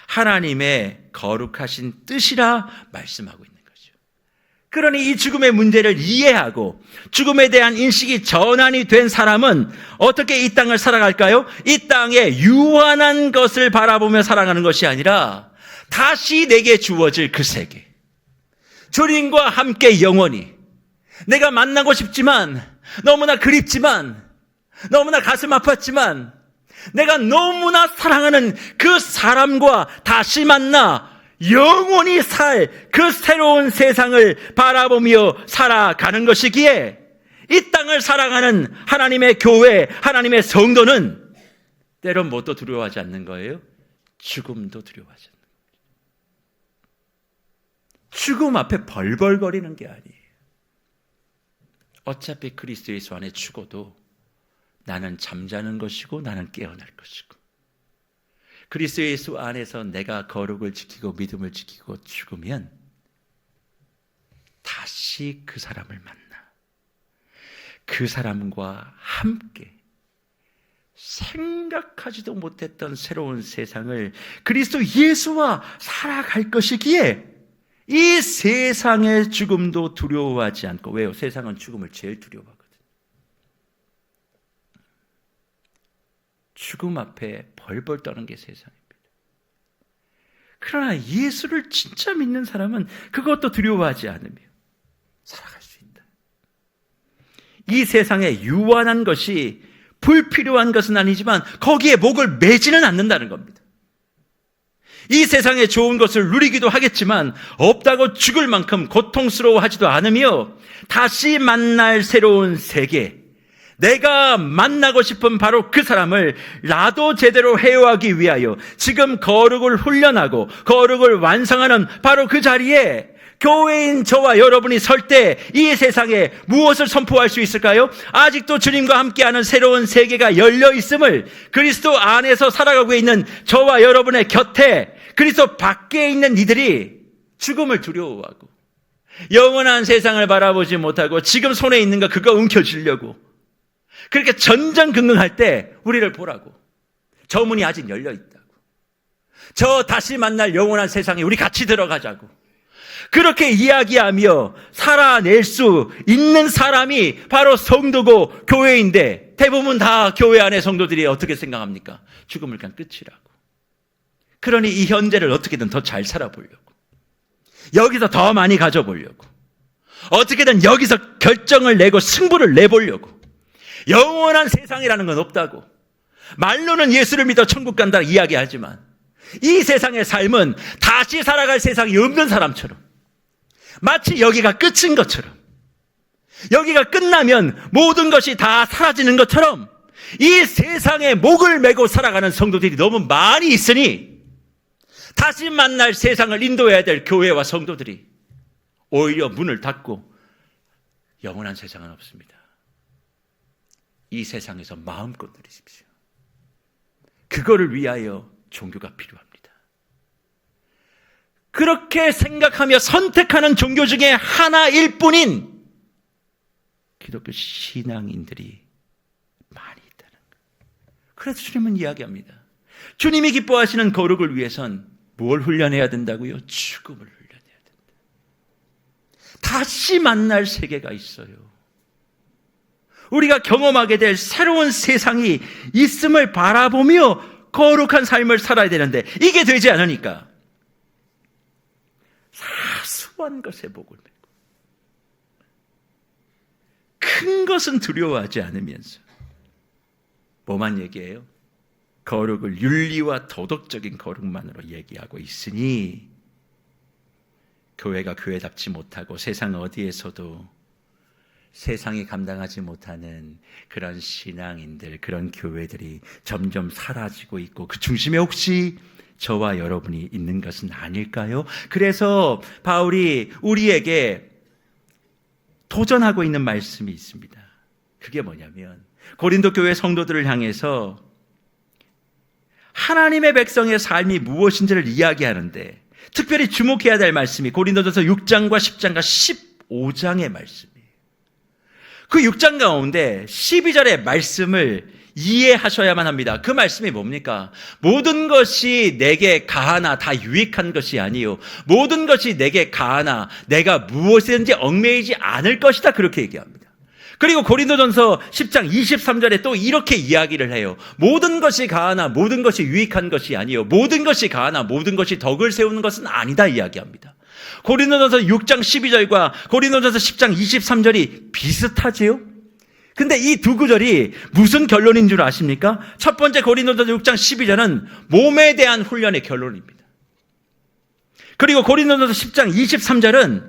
하나님의 거룩하신 뜻이라 말씀하고 있는 거죠. 그러니 이 죽음의 문제를 이해하고 죽음에 대한 인식이 전환이 된 사람은 어떻게 이 땅을 살아갈까요? 이 땅에 유한한 것을 바라보며 살아가는 것이 아니라 다시 내게 주어질 그 세계, 주님과 함께 영원히, 내가 만나고 싶지만, 너무나 그립지만, 너무나 가슴 아팠지만, 내가 너무나 사랑하는 그 사람과 다시 만나 영원히 살 그 새로운 세상을 바라보며 살아가는 것이기에 이 땅을 살아가는 하나님의 교회, 하나님의 성도는 때론 뭣도 두려워하지 않는 거예요? 죽음도 두려워하지 않는 거예요. 죽음 앞에 벌벌거리는 게 아니에요. 어차피 그리스도 예수 안에 죽어도 나는 잠자는 것이고 나는 깨어날 것이고, 그리스도 예수 안에서 내가 거룩을 지키고 믿음을 지키고 죽으면 다시 그 사람을 만나 그 사람과 함께 생각하지도 못했던 새로운 세상을 그리스도 예수와 살아갈 것이기에 이 세상의 죽음도 두려워하지 않고, 왜요? 세상은 죽음을 제일 두려워하거든요. 죽음 앞에 벌벌 떠는 게 세상입니다. 그러나 예수를 진짜 믿는 사람은 그것도 두려워하지 않으며 살아갈 수 있다. 이 세상에 유한한 것이 불필요한 것은 아니지만 거기에 목을 매지는 않는다는 겁니다. 이 세상에 좋은 것을 누리기도 하겠지만 없다고 죽을 만큼 고통스러워하지도 않으며 다시 만날 새로운 세계, 내가 만나고 싶은 바로 그 사람을 나도 제대로 해오하기 위하여 지금 거룩을 훈련하고 거룩을 완성하는 바로 그 자리에 교회인 저와 여러분이 설 때 이 세상에 무엇을 선포할 수 있을까요? 아직도 주님과 함께하는 새로운 세계가 열려 있음을, 그리스도 안에서 살아가고 있는 저와 여러분의 곁에 그리스도 밖에 있는 이들이 죽음을 두려워하고 영원한 세상을 바라보지 못하고 지금 손에 있는 거 그거 움켜쥐려고 그렇게 전전긍긍할 때 우리를 보라고, 저 문이 아직 열려 있다고, 저 다시 만날 영원한 세상에 우리 같이 들어가자고 그렇게 이야기하며 살아낼 수 있는 사람이 바로 성도고 교회인데, 대부분 다 교회 안의 성도들이 어떻게 생각합니까? 죽음을 그냥 끝이라고. 그러니 이 현재를 어떻게든 더 잘 살아보려고, 여기서 더 많이 가져보려고, 어떻게든 여기서 결정을 내고 승부를 내보려고, 영원한 세상이라는 건 없다고, 말로는 예수를 믿어 천국 간다 이야기하지만 이 세상의 삶은 다시 살아갈 세상이 없는 사람처럼, 마치 여기가 끝인 것처럼, 여기가 끝나면 모든 것이 다 사라지는 것처럼 이 세상에 목을 메고 살아가는 성도들이 너무 많이 있으니 다시 만날 세상을 인도해야 될 교회와 성도들이 오히려 문을 닫고 영원한 세상은 없습니다, 이 세상에서 마음껏 누리십시오. 그거를 위하여 종교가 필요합니다. 그렇게 생각하며 선택하는 종교 중에 하나일 뿐인 기독교 신앙인들이 많이 있다는 거예요. 그래서 주님은 이야기합니다. 주님이 기뻐하시는 거룩을 위해선 뭘 훈련해야 된다고요? 죽음을 훈련해야 된다. 다시 만날 세계가 있어요. 우리가 경험하게 될 새로운 세상이 있음을 바라보며 거룩한 삶을 살아야 되는데 이게 되지 않으니까 사소한 것에 목을 메고 큰 것은 두려워하지 않으면서 뭐만 얘기해요? 거룩을 윤리와 도덕적인 거룩만으로 얘기하고 있으니 교회가 교회답지 못하고 세상 어디에서도 세상이 감당하지 못하는 그런 신앙인들, 그런 교회들이 점점 사라지고 있고 그 중심에 혹시 저와 여러분이 있는 것은 아닐까요? 그래서 바울이 우리에게 도전하고 있는 말씀이 있습니다. 그게 뭐냐면 고린도 교회 성도들을 향해서 하나님의 백성의 삶이 무엇인지를 이야기하는데 특별히 주목해야 될 말씀이 고린도전서 6장과 10장과 15장의 말씀이에요. 그 6장 가운데 12절의 말씀을 이해하셔야만 합니다. 그 말씀이 뭡니까? 모든 것이 내게 가하나 다 유익한 것이 아니요 모든 것이 내게 가하나 내가 무엇이든지 얽매이지 않을 것이다. 그렇게 얘기합니다. 그리고 고린도전서 10장 23절에 또 이렇게 이야기를 해요. 모든 것이 가하나 모든 것이 유익한 것이 아니요 모든 것이 가하나 모든 것이 덕을 세우는 것은 아니다 이야기합니다. 고린도전서 6장 12절과 고린도전서 10장 23절이 비슷하지요? 근데 이 두 구절이 무슨 결론인 줄 아십니까? 첫 번째 고린도전서 6장 12절은 몸에 대한 훈련의 결론입니다. 그리고 고린도전서 10장 23절은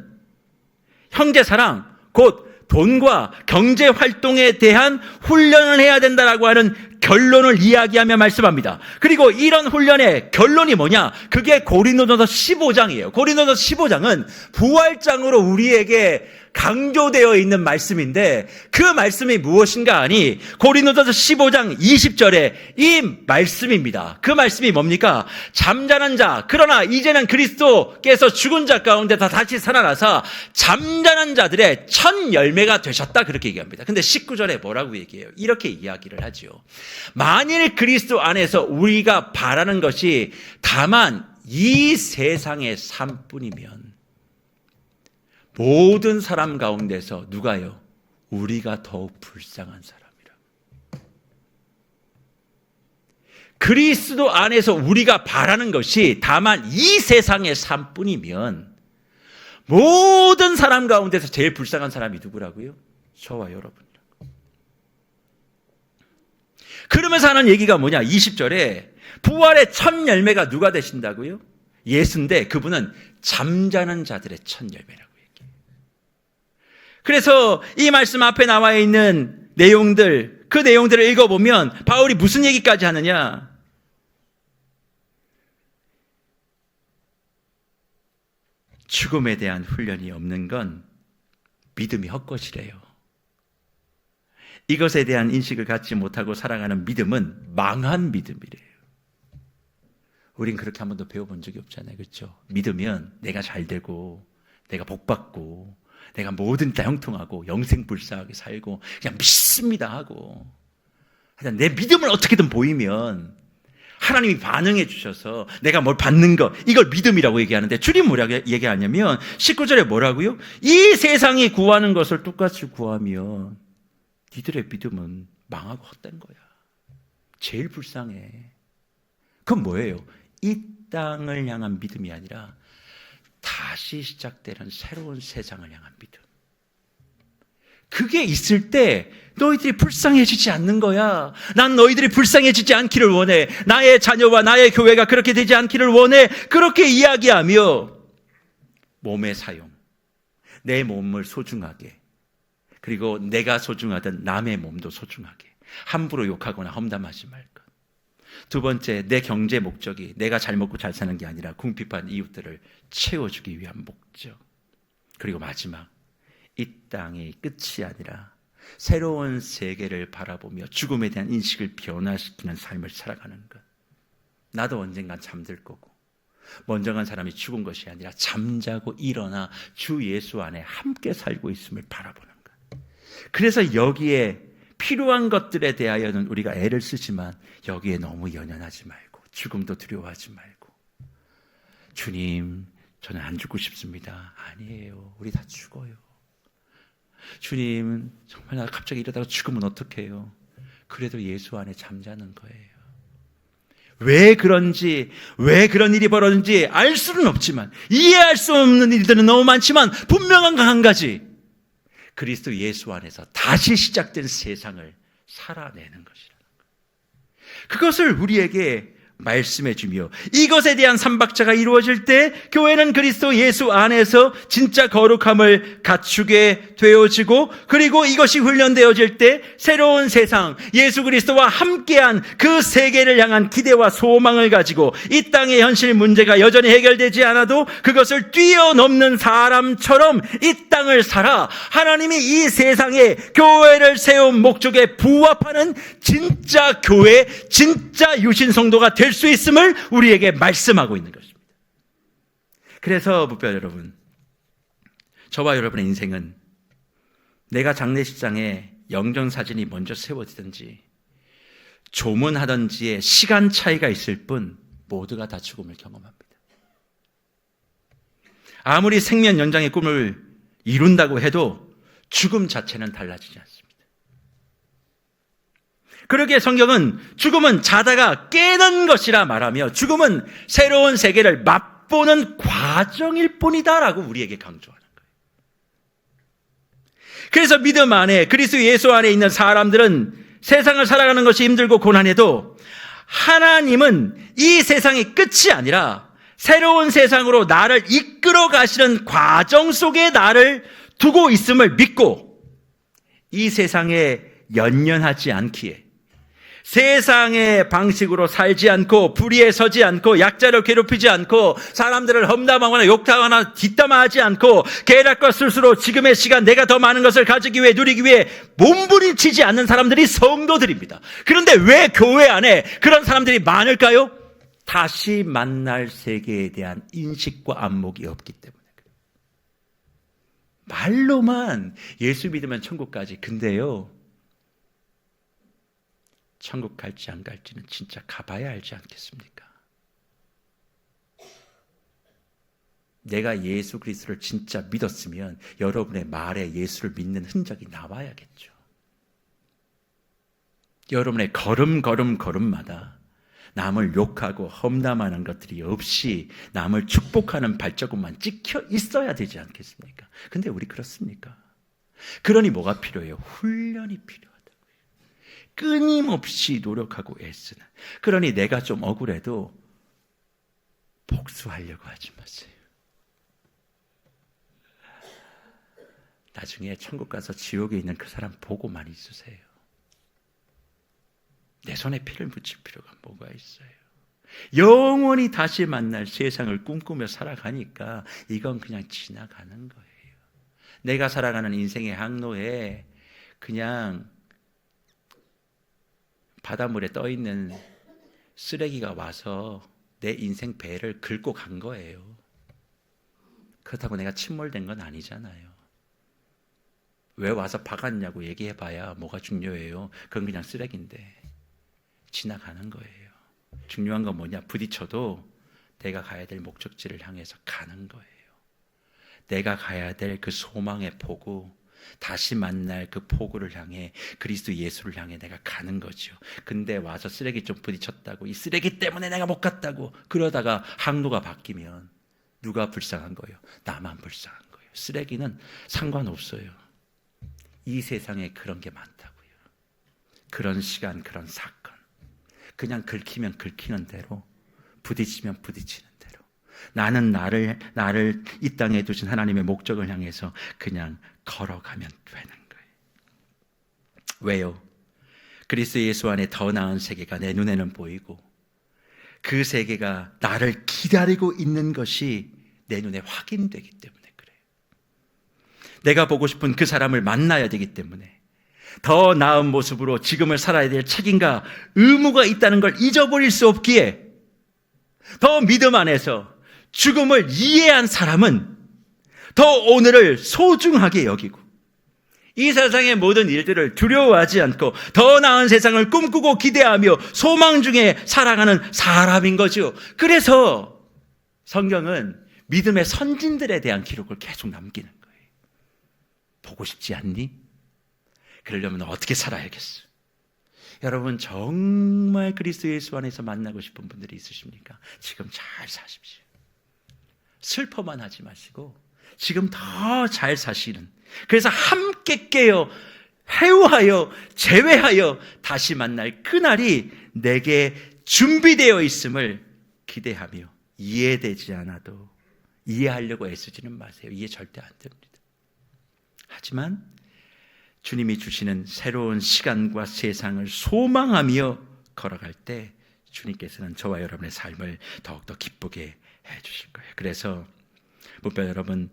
형제사랑 곧 돈과 경제 활동에 대한 훈련을 해야 된다라고 하는 결론을 이야기하며 말씀합니다. 그리고 이런 훈련의 결론이 뭐냐? 그게 고린도전서 15장이에요. 고린도전서 15장은 부활장으로 우리에게 강조되어 있는 말씀인데 그 말씀이 무엇인가 하니 고린도전서 15장 20절에 이 말씀입니다. 그 말씀이 뭡니까? 잠자는 자 그러나 이제는 그리스도께서 죽은 자 가운데 다 다시 살아나서 잠자는 자들의 첫 열매가 되셨다 그렇게 얘기합니다. 근데 19절에 뭐라고 얘기해요? 이렇게 이야기를 하죠. 만일 그리스도 안에서 우리가 바라는 것이 다만 이 세상의 삶뿐이면 모든 사람 가운데서 누가요? 우리가 더욱 불쌍한 사람이라. 그리스도 안에서 우리가 바라는 것이 다만 이 세상의 삶뿐이면 모든 사람 가운데서 제일 불쌍한 사람이 누구라고요? 저와 여러분. 그러면서 하는 얘기가 뭐냐? 20절에 부활의 첫 열매가 누가 되신다고요? 예수인데 그분은 잠자는 자들의 첫 열매라고. 그래서 이 말씀 앞에 나와 있는 내용들, 그 내용들을 읽어보면 바울이 무슨 얘기까지 하느냐? 죽음에 대한 훈련이 없는 건 믿음이 헛것이래요. 이것에 대한 인식을 갖지 못하고 살아가는 믿음은 망한 믿음이래요. 우린 그렇게 한 번도 배워본 적이 없잖아요. 그렇죠? 믿으면 내가 잘 되고 내가 복받고 내가 뭐든 다 형통하고 영생불사하게 살고 그냥 믿습니다 하고 하여튼 내 믿음을 어떻게든 보이면 하나님이 반응해 주셔서 내가 뭘 받는 거 이걸 믿음이라고 얘기하는데 주님 뭐라고 얘기하냐면 19절에 뭐라고요? 이 세상이 구하는 것을 똑같이 구하면 니들의 믿음은 망하고 헛된 거야. 제일 불쌍해. 그건 뭐예요? 이 땅을 향한 믿음이 아니라 다시 시작되는 새로운 세상을 향한 믿음. 그게 있을 때 너희들이 불쌍해지지 않는 거야. 난 너희들이 불쌍해지지 않기를 원해. 나의 자녀와 나의 교회가 그렇게 되지 않기를 원해. 그렇게 이야기하며 몸의 사용, 내 몸을 소중하게 그리고 내가 소중하던 남의 몸도 소중하게 함부로 욕하거나 험담하지 말 것. 두 번째, 내 경제 목적이 내가 잘 먹고 잘 사는 게 아니라 궁핍한 이웃들을 채워주기 위한 목적. 그리고 마지막, 이 땅이 끝이 아니라 새로운 세계를 바라보며 죽음에 대한 인식을 변화시키는 삶을 살아가는 것. 나도 언젠간 잠들 거고 먼저 간 사람이 죽은 것이 아니라 잠자고 일어나 주 예수 안에 함께 살고 있음을 바라보는 것. 그래서 여기에 필요한 것들에 대하여는 우리가 애를 쓰지만 여기에 너무 연연하지 말고 죽음도 두려워하지 말고 주님 저는 안 죽고 싶습니다. 아니에요. 우리 다 죽어요. 주님, 정말 나 갑자기 이러다가 죽으면 어떡해요? 그래도 예수 안에 잠자는 거예요. 왜 그런지, 왜 그런 일이 벌어졌는지 알 수는 없지만, 이해할 수 없는 일들은 너무 많지만 분명한 거 한 가지, 그리스도 예수 안에서 다시 시작된 세상을 살아내는 것이라는 거예요. 그것을 우리에게 말씀해 주며, 이것에 대한 삼박자가 이루어질 때 교회는 그리스도 예수 안에서 진짜 거룩함을 갖추게 되어지고, 그리고 이것이 훈련되어질 때 새로운 세상, 예수 그리스도와 함께한 그 세계를 향한 기대와 소망을 가지고 이 땅의 현실 문제가 여전히 해결되지 않아도 그것을 뛰어넘는 사람처럼 이 땅을 살아 하나님이 이 세상에 교회를 세운 목적에 부합하는 진짜 교회, 진짜 유신 성도가 될 수 있음을 우리에게 말씀하고 있는 것입니다. 그래서 무뼈 여러분, 저와 여러분의 인생은 내가 장례식장에 영정사진이 먼저 세워지든지 조문하든지의 시간 차이가 있을 뿐 모두가 다 죽음을 경험합니다. 아무리 생명 연장의 꿈을 이룬다고 해도 죽음 자체는 달라지지 않습니다. 그러기에 성경은 죽음은 자다가 깨는 것이라 말하며 죽음은 새로운 세계를 맛보는 과정일 뿐이다라고 우리에게 강조하는 거예요. 그래서 믿음 안에, 그리스도 예수 안에 있는 사람들은 세상을 살아가는 것이 힘들고 고난해도 하나님은 이 세상이 끝이 아니라 새로운 세상으로 나를 이끌어 가시는 과정 속에 나를 두고 있음을 믿고 이 세상에 연연하지 않기에, 세상의 방식으로 살지 않고 불의에 서지 않고 약자를 괴롭히지 않고 사람들을 험담하거나 욕하거나 뒷담화하지 않고 계략과 술수로 지금의 시간 내가 더 많은 것을 가지기 위해 누리기 위해 몸부림치지 않는 사람들이 성도들입니다. 그런데 왜 교회 안에 그런 사람들이 많을까요? 다시 만날 세계에 대한 인식과 안목이 없기 때문에 그래요. 말로만 예수 믿으면 천국 가지. 근데요, 천국 갈지 안 갈지는 진짜 가봐야 알지 않겠습니까? 내가 예수 그리스도를 진짜 믿었으면 여러분의 말에 예수를 믿는 흔적이 나와야겠죠. 여러분의 걸음마다 남을 욕하고 험담하는 것들이 없이 남을 축복하는 발자국만 찍혀 있어야 되지 않겠습니까? 근데 우리 그렇습니까? 그러니 뭐가 필요해요? 훈련이 필요해요. 끊임없이 노력하고 애쓰는. 그러니 내가 좀 억울해도 복수하려고 하지 마세요. 나중에 천국 가서 지옥에 있는 그 사람 보고만 있으세요. 내 손에 피를 묻힐 필요가 뭐가 있어요? 영원히 다시 만날 세상을 꿈꾸며 살아가니까 이건 그냥 지나가는 거예요. 내가 살아가는 인생의 항로에 그냥 바닷물에 떠있는 쓰레기가 와서 내 인생 배를 긁고 간 거예요. 그렇다고 내가 침몰된 건 아니잖아요. 왜 와서 박았냐고 얘기해봐야 뭐가 중요해요? 그건 그냥 쓰레기인데 지나가는 거예요. 중요한 건 뭐냐? 부딪혀도 내가 가야 될 목적지를 향해서 가는 거예요. 내가 가야 될 그 소망의 포구, 다시 만날 그 포구를 향해, 그리스도 예수를 향해 내가 가는 거죠. 근데 와서 쓰레기 좀 부딪혔다고, 이 쓰레기 때문에 내가 못 갔다고 그러다가 항로가 바뀌면 누가 불쌍한 거예요? 나만 불쌍한 거예요. 쓰레기는 상관없어요. 이 세상에 그런 게 많다고요. 그런 시간, 그런 사건, 그냥 긁히면 긁히는 대로, 부딪히면 부딪히는 대로 나는 나를 이 땅에 두신 하나님의 목적을 향해서 그냥 걸어가면 되는 거예요. 왜요? 그리스도 예수 안에 더 나은 세계가 내 눈에는 보이고 그 세계가 나를 기다리고 있는 것이 내 눈에 확인되기 때문에 그래요. 내가 보고 싶은 그 사람을 만나야 되기 때문에 더 나은 모습으로 지금을 살아야 될 책임과 의무가 있다는 걸 잊어버릴 수 없기에 더 믿음 안에서 죽음을 이해한 사람은 더 오늘을 소중하게 여기고 이 세상의 모든 일들을 두려워하지 않고 더 나은 세상을 꿈꾸고 기대하며 소망 중에 살아가는 사람인 거죠. 그래서 성경은 믿음의 선진들에 대한 기록을 계속 남기는 거예요. 보고 싶지 않니? 그러려면 어떻게 살아야겠어? 여러분 정말 그리스도 예수 안에서 만나고 싶은 분들이 있으십니까? 지금 잘 사십시오. 슬퍼만 하지 마시고 지금 더 잘 사시는, 그래서 함께 깨어 회유하여 재회하여 다시 만날 그날이 내게 준비되어 있음을 기대하며, 이해되지 않아도 이해하려고 애쓰지는 마세요. 이해 절대 안 됩니다. 하지만 주님이 주시는 새로운 시간과 세상을 소망하며 걸어갈 때 주님께서는 저와 여러분의 삶을 더욱더 기쁘게 해주실 거예요. 그래서 목표 여러분,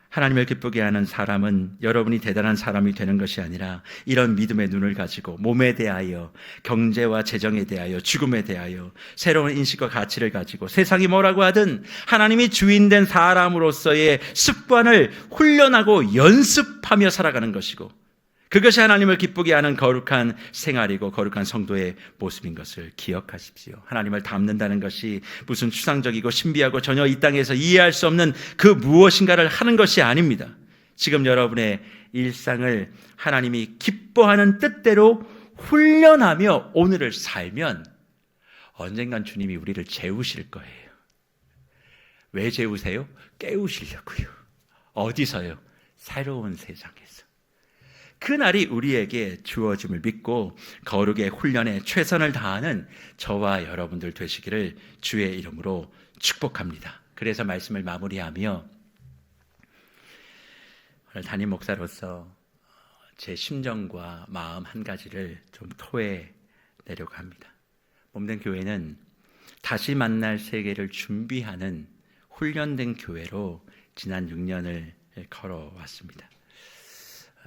하나님을 기쁘게 하는 사람은 여러분이 대단한 사람이 되는 것이 아니라 이런 믿음의 눈을 가지고 몸에 대하여, 경제와 재정에 대하여, 죽음에 대하여 새로운 인식과 가치를 가지고 세상이 뭐라고 하든 하나님이 주인된 사람으로서의 습관을 훈련하고 연습하며 살아가는 것이고, 그것이 하나님을 기쁘게 하는 거룩한 생활이고 거룩한 성도의 모습인 것을 기억하십시오. 하나님을 닮는다는 것이 무슨 추상적이고 신비하고 전혀 이 땅에서 이해할 수 없는 그 무엇인가를 하는 것이 아닙니다. 지금 여러분의 일상을 하나님이 기뻐하는 뜻대로 훈련하며 오늘을 살면 언젠간 주님이 우리를 재우실 거예요. 왜 재우세요? 깨우시려고요. 어디서요? 새로운 세상에서. 그날이 우리에게 주어짐을 믿고 거룩의 훈련에 최선을 다하는 저와 여러분들 되시기를 주의 이름으로 축복합니다. 그래서 말씀을 마무리하며 오늘 담임 목사로서 제 심정과 마음 한 가지를 좀 토해내려고 합니다. 몸된 교회는 다시 만날 세계를 준비하는 훈련된 교회로 지난 6년을 걸어왔습니다.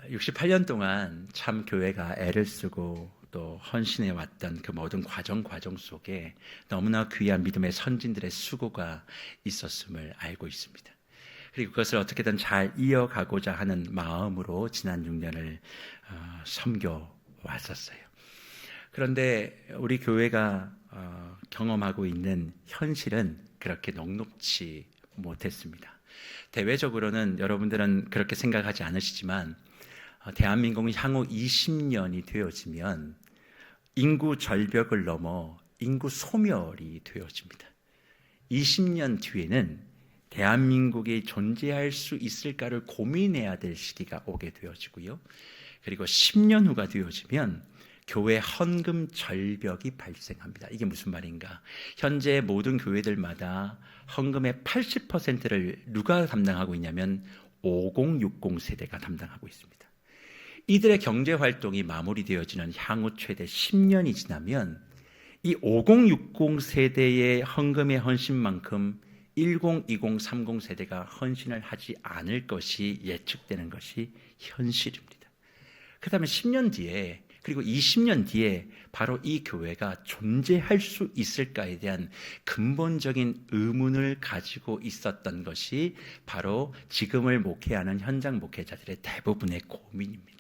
68년 동안 참 교회가 애를 쓰고 또 헌신해 왔던 그 모든 과정 속에 너무나 귀한 믿음의 선진들의 수고가 있었음을 알고 있습니다. 그리고 그것을 어떻게든 잘 이어가고자 하는 마음으로 지난 6년을 섬겨 왔었어요. 그런데 우리 교회가 경험하고 있는 현실은 그렇게 녹록지 못했습니다. 대외적으로는 여러분들은 그렇게 생각하지 않으시지만 대한민국이 향후 20년이 되어지면 인구 절벽을 넘어 인구 소멸이 되어집니다. 20년 뒤에는 대한민국이 존재할 수 있을까를 고민해야 될 시기가 오게 되어지고요. 그리고 10년 후가 되어지면 교회 헌금 절벽이 발생합니다. 이게 무슨 말인가? 현재 모든 교회들마다 헌금의 80%를 누가 담당하고 있냐면 5060 세대가 담당하고 있습니다. 이들의 경제 활동이 마무리되어지는 향후 최대 10년이 지나면 이 5060 세대의 헌금의 헌신만큼 1020, 30 세대가 헌신을 하지 않을 것이 예측되는 것이 현실입니다. 그 다음에 10년 뒤에, 그리고 20년 뒤에 바로 이 교회가 존재할 수 있을까에 대한 근본적인 의문을 가지고 있었던 것이 바로 지금을 목회하는 현장 목회자들의 대부분의 고민입니다.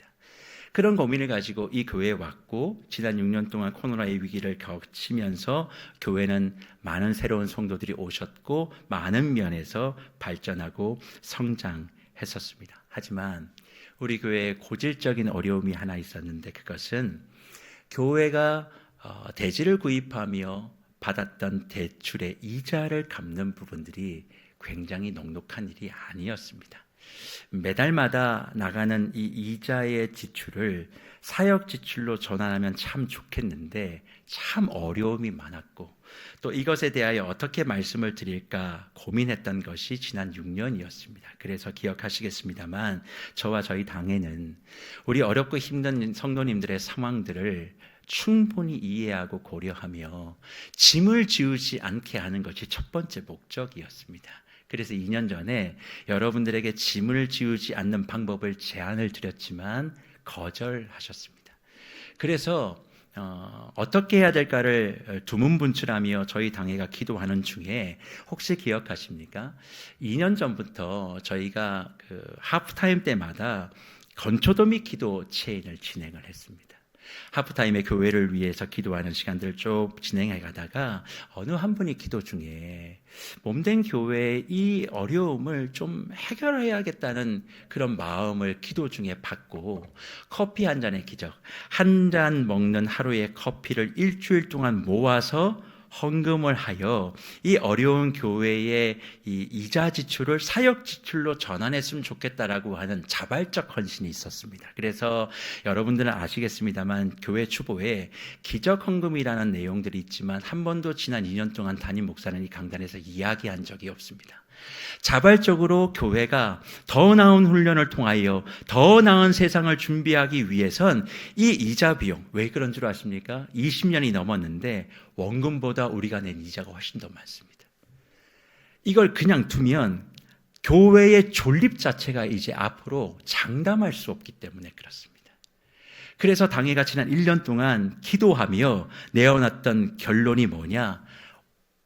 그런 고민을 가지고 이 교회에 왔고, 지난 6년 동안 코로나의 위기를 거치면서 교회는 많은 새로운 성도들이 오셨고 많은 면에서 발전하고 성장했었습니다. 하지만 우리 교회에 고질적인 어려움이 하나 있었는데, 그것은 교회가 대지를 구입하며 받았던 대출의 이자를 갚는 부분들이 굉장히 넉넉한 일이 아니었습니다. 매달마다 나가는 이 이자의 지출을 사역 지출로 전환하면 참 좋겠는데 참 어려움이 많았고, 또 이것에 대하여 어떻게 말씀을 드릴까 고민했던 것이 지난 6년이었습니다. 그래서 기억하시겠습니다만 저와 저희 당에는 우리 어렵고 힘든 성도님들의 상황들을 충분히 이해하고 고려하며 짐을 지우지 않게 하는 것이 첫 번째 목적이었습니다. 그래서 2년 전에 여러분들에게 짐을 지우지 않는 방법을 제안을 드렸지만 거절하셨습니다. 그래서 어떻게 해야 될까를 두문분출하며 저희 당회가 기도하는 중에 혹시 기억하십니까? 2년 전부터 저희가 그 하프타임 때마다 건초도 및 기도 체인을 진행을 했습니다. 하프타임에 교회를 위해서 기도하는 시간들을 쭉 진행해 가다가 어느 한 분이 기도 중에 몸된 교회의 이 어려움을 좀 해결해야겠다는 그런 마음을 기도 중에 받고, 커피 한 잔의 기적, 한 잔 먹는 하루의 커피를 일주일 동안 모아서 헌금을 하여 이 어려운 교회의 이 이자 지출을 사역 지출로 전환했으면 좋겠다라고 하는 자발적 헌신이 있었습니다. 그래서 여러분들은 아시겠습니다만 교회 추보에 기적 헌금이라는 내용들이 있지만 한 번도 지난 2년 동안 담임 목사는 이 강단에서 이야기한 적이 없습니다. 자발적으로 교회가 더 나은 훈련을 통하여 더 나은 세상을 준비하기 위해선 이 이자 비용, 왜 그런 줄 아십니까? 20년이 넘었는데 원금보다 우리가 낸 이자가 훨씬 더 많습니다. 이걸 그냥 두면 교회의 존립 자체가 이제 앞으로 장담할 수 없기 때문에 그렇습니다. 그래서 당회가 지난 1년 동안 기도하며 내어놨던 결론이 뭐냐?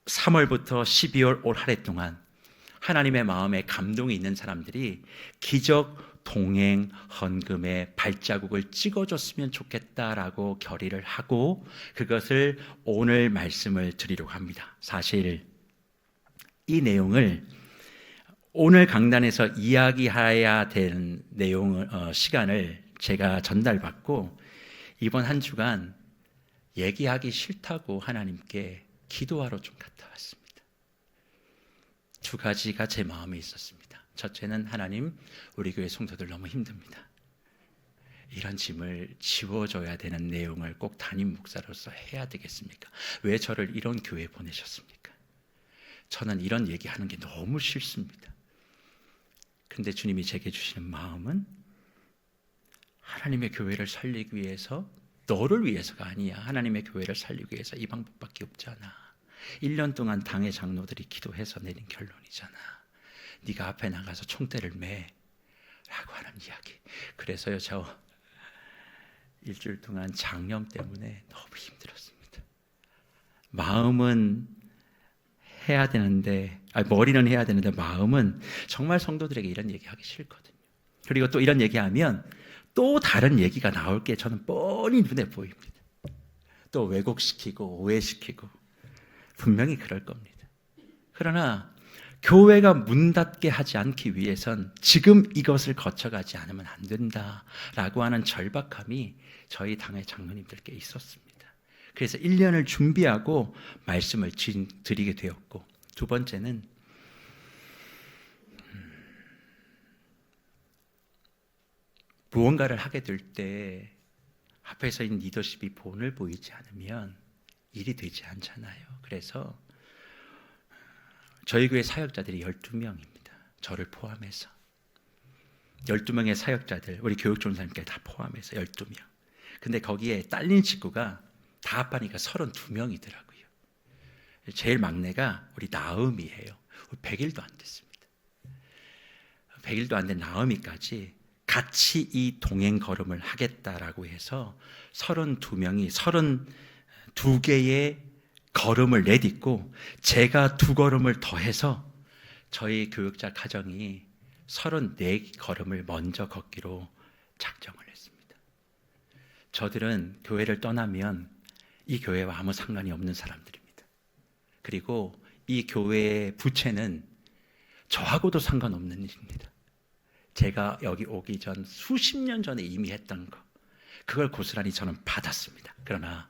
3월부터 12월 올 한 해 동안 하나님의 마음에 감동이 있는 사람들이 기적 동행 헌금의 발자국을 찍어줬으면 좋겠다라고 결의를 하고 그것을 오늘 말씀을 드리려고 합니다. 사실 이 내용을 오늘 강단에서 이야기해야 되는 시간을 제가 전달받고 이번 한 주간 얘기하기 싫다고 하나님께 기도하러 좀 갔다 왔습니다. 두 가지가 제 마음에 있었습니다. 첫째는 하나님, 우리 교회 성도들 너무 힘듭니다. 이런 짐을 지워줘야 되는 내용을 꼭 담임 목사로서 해야 되겠습니까? 왜 저를 이런 교회에 보내셨습니까? 저는 이런 얘기하는 게 너무 싫습니다. 근데 주님이 제게 주시는 마음은 하나님의 교회를 살리기 위해서, 너를 위해서가 아니야. 하나님의 교회를 살리기 위해서 이 방법밖에 없잖아. 1년 동안 당의 장로들이 기도해서 내린 결론이잖아. 네가 앞에 나가서 총대를 매 라고 하는 이야기. 그래서요, 저 일주일 동안 장염 때문에 너무 힘들었습니다. 마음은 해야 되는데, 머리는 해야 되는데 마음은 정말 성도들에게 이런 얘기하기 싫거든요. 그리고 또 이런 얘기하면 또 다른 얘기가 나올 게 저는 뻔히 눈에 보입니다. 또 왜곡시키고 오해시키고 분명히 그럴 겁니다. 그러나 교회가 문 닫게 하지 않기 위해선 지금 이것을 거쳐가지 않으면 안 된다라고 하는 절박함이 저희 당의 장로님들께 있었습니다. 그래서 1년을 준비하고 말씀을 드리게 되었고, 두 번째는 무언가를 하게 될 때 앞에서 있는 리더십이 본을 보이지 않으면 일이 되지 않잖아요. 그래서 저희 교회 사역자들이 12명입니다. 저를 포함해서 12명의 사역자들, 우리 교육전사님께 다 포함해서 12명. 근데 거기에 딸린 식구가 다 합하니까 32명이더라고요. 제일 막내가 우리 나음이에요. 100일도 안 됐습니다. 100일도 안 된 나음이까지 같이 이 동행 걸음을 하겠다라고 해서 32명이 32개의 걸음을 내딛고 제가 2걸음을 더해서 저희 교육자 가정이 34걸음을 먼저 걷기로 작정을 했습니다. 저들은 교회를 떠나면 이 교회와 아무 상관이 없는 사람들입니다. 그리고 이 교회의 부채는 저하고도 상관없는 일입니다. 제가 여기 오기 전 수십 년 전에 이미 했던 거, 그걸 고스란히 저는 받았습니다. 그러나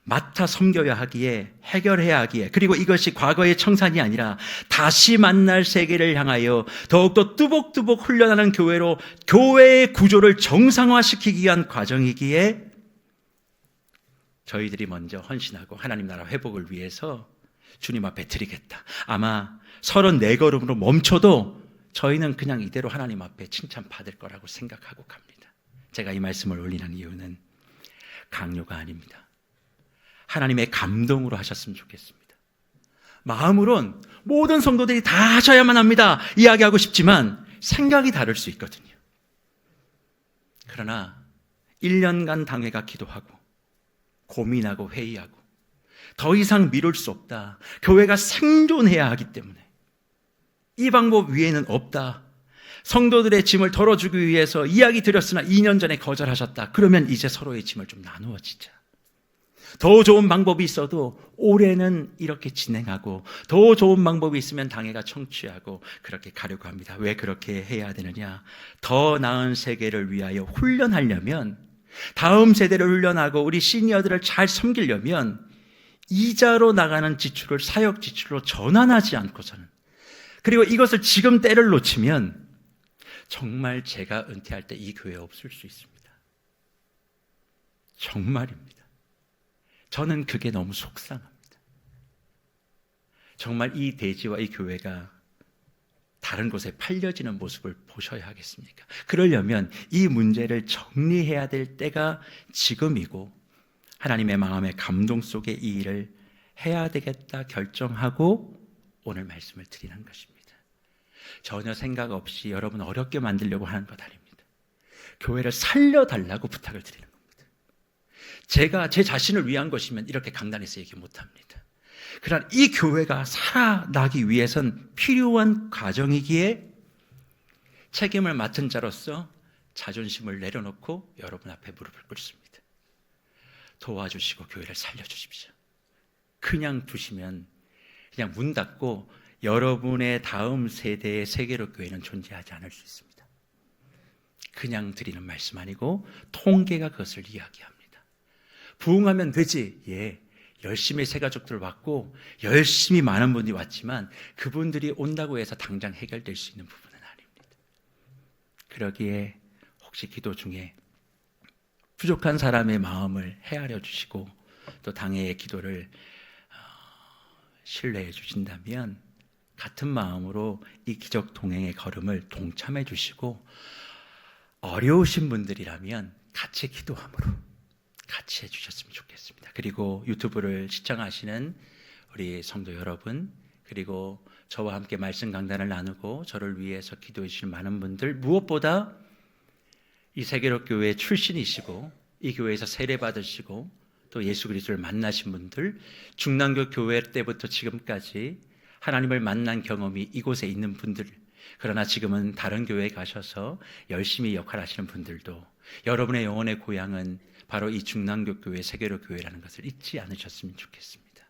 맡아 섬겨야 하기에, 해결해야 하기에, 그리고 이것이 과거의 청산이 아니라 다시 만날 세계를 향하여 더욱더 뚜벅뚜벅 훈련하는 교회로 교회의 구조를 정상화시키기 위한 과정이기에 저희들이 먼저 헌신하고 하나님 나라 회복을 위해서 주님 앞에 드리겠다. 아마 34걸음으로 멈춰도 저희는 그냥 이대로 하나님 앞에 칭찬받을 거라고 생각하고 갑니다. 제가 이 말씀을 올리는 이유는 강요가 아닙니다. 하나님의 감동으로 하셨으면 좋겠습니다. 마음으론 모든 성도들이 다 하셔야만 합니다 이야기하고 싶지만 생각이 다를 수 있거든요. 그러나 1년간 당회가 기도하고 고민하고 회의하고 더 이상 미룰 수 없다. 교회가 생존해야 하기 때문에 이 방법 위에는 없다. 성도들의 짐을 덜어주기 위해서 이야기 드렸으나 2년 전에 거절하셨다. 그러면 이제 서로의 짐을 좀 나누어지자. 더 좋은 방법이 있어도 올해는 이렇게 진행하고, 더 좋은 방법이 있으면 당회가 청취하고 그렇게 가려고 합니다. 왜 그렇게 해야 되느냐? 더 나은 세계를 위하여 훈련하려면, 다음 세대를 훈련하고 우리 시니어들을 잘 섬기려면 이자로 나가는 지출을 사역 지출로 전환하지 않고서는, 그리고 이것을 지금 때를 놓치면 정말 제가 은퇴할 때 이 교회 없을 수 있습니다. 정말입니다. 저는 그게 너무 속상합니다. 정말 이 대지와 이 교회가 다른 곳에 팔려지는 모습을 보셔야 하겠습니까? 그러려면 이 문제를 정리해야 될 때가 지금이고, 하나님의 마음의 감동 속에 이 일을 해야 되겠다 결정하고 오늘 말씀을 드리는 것입니다. 전혀 생각 없이 여러분 어렵게 만들려고 하는 것 아닙니다. 교회를 살려달라고 부탁을 드리는 겁니다. 제가 제 자신을 위한 것이면 이렇게 강단에서 얘기 못합니다. 그러나 이 교회가 살아나기 위해선 필요한 과정이기에 책임을 맡은 자로서 자존심을 내려놓고 여러분 앞에 무릎을 꿇습니다. 도와주시고 교회를 살려주십시오. 그냥 두시면 그냥 문 닫고 여러분의 다음 세대의 세계로 교회는 존재하지 않을 수 있습니다. 그냥 드리는 말씀 아니고 통계가 그것을 이야기합니다. 부흥하면 되지. 예, 열심히 새 가족들 왔고 열심히 많은 분들이 왔지만 그분들이 온다고 해서 당장 해결될 수 있는 부분은 아닙니다. 그러기에 혹시 기도 중에 부족한 사람의 마음을 헤아려 주시고 또 당회의 기도를 신뢰해 주신다면 같은 마음으로 이 기적 동행의 걸음을 동참해 주시고, 어려우신 분들이라면 같이 기도함으로 같이 해주셨으면 좋겠습니다. 그리고 유튜브를 시청하시는 우리 성도 여러분, 그리고 저와 함께 말씀 강단을 나누고 저를 위해서 기도해 주실 많은 분들, 무엇보다 이 세계로 교회 출신이시고 이 교회에서 세례 받으시고 또 예수 그리스도를 만나신 분들, 중랑교 교회 때부터 지금까지 하나님을 만난 경험이 이곳에 있는 분들, 그러나 지금은 다른 교회에 가셔서 열심히 역할하시는 분들도 여러분의 영혼의 고향은 바로 이 중랑교 교회, 세계로 교회라는 것을 잊지 않으셨으면 좋겠습니다.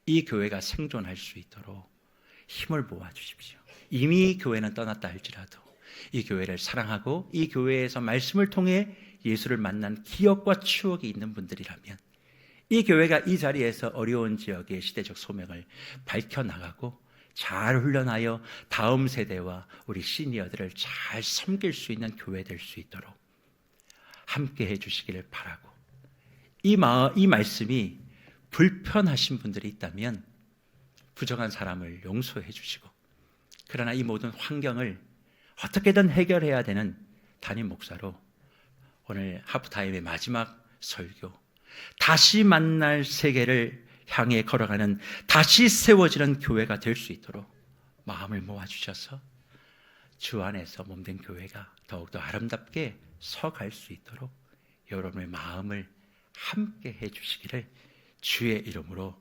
이 교회가 생존할 수 있도록 힘을 모아 주십시오. 이미 교회는 떠났다 할지라도 이 교회를 사랑하고 이 교회에서 말씀을 통해 예수를 만난 기억과 추억이 있는 분들이라면 이 교회가 이 자리에서 어려운 지역의 시대적 소명을 밝혀나가고 잘 훈련하여 다음 세대와 우리 시니어들을 잘 섬길 수 있는 교회 될 수 있도록 함께 해주시기를 바라고, 이 말씀이 불편하신 분들이 있다면 부정한 사람을 용서해 주시고, 그러나 이 모든 환경을 어떻게든 해결해야 되는 담임 목사로 오늘 하프타임의 마지막 설교, 다시 만날 세계를 향해 걸어가는, 다시 세워지는 교회가 될 수 있도록 마음을 모아주셔서 주 안에서 몸된 교회가 더욱더 아름답게 서갈 수 있도록 여러분의 마음을 함께 해주시기를 주의 이름으로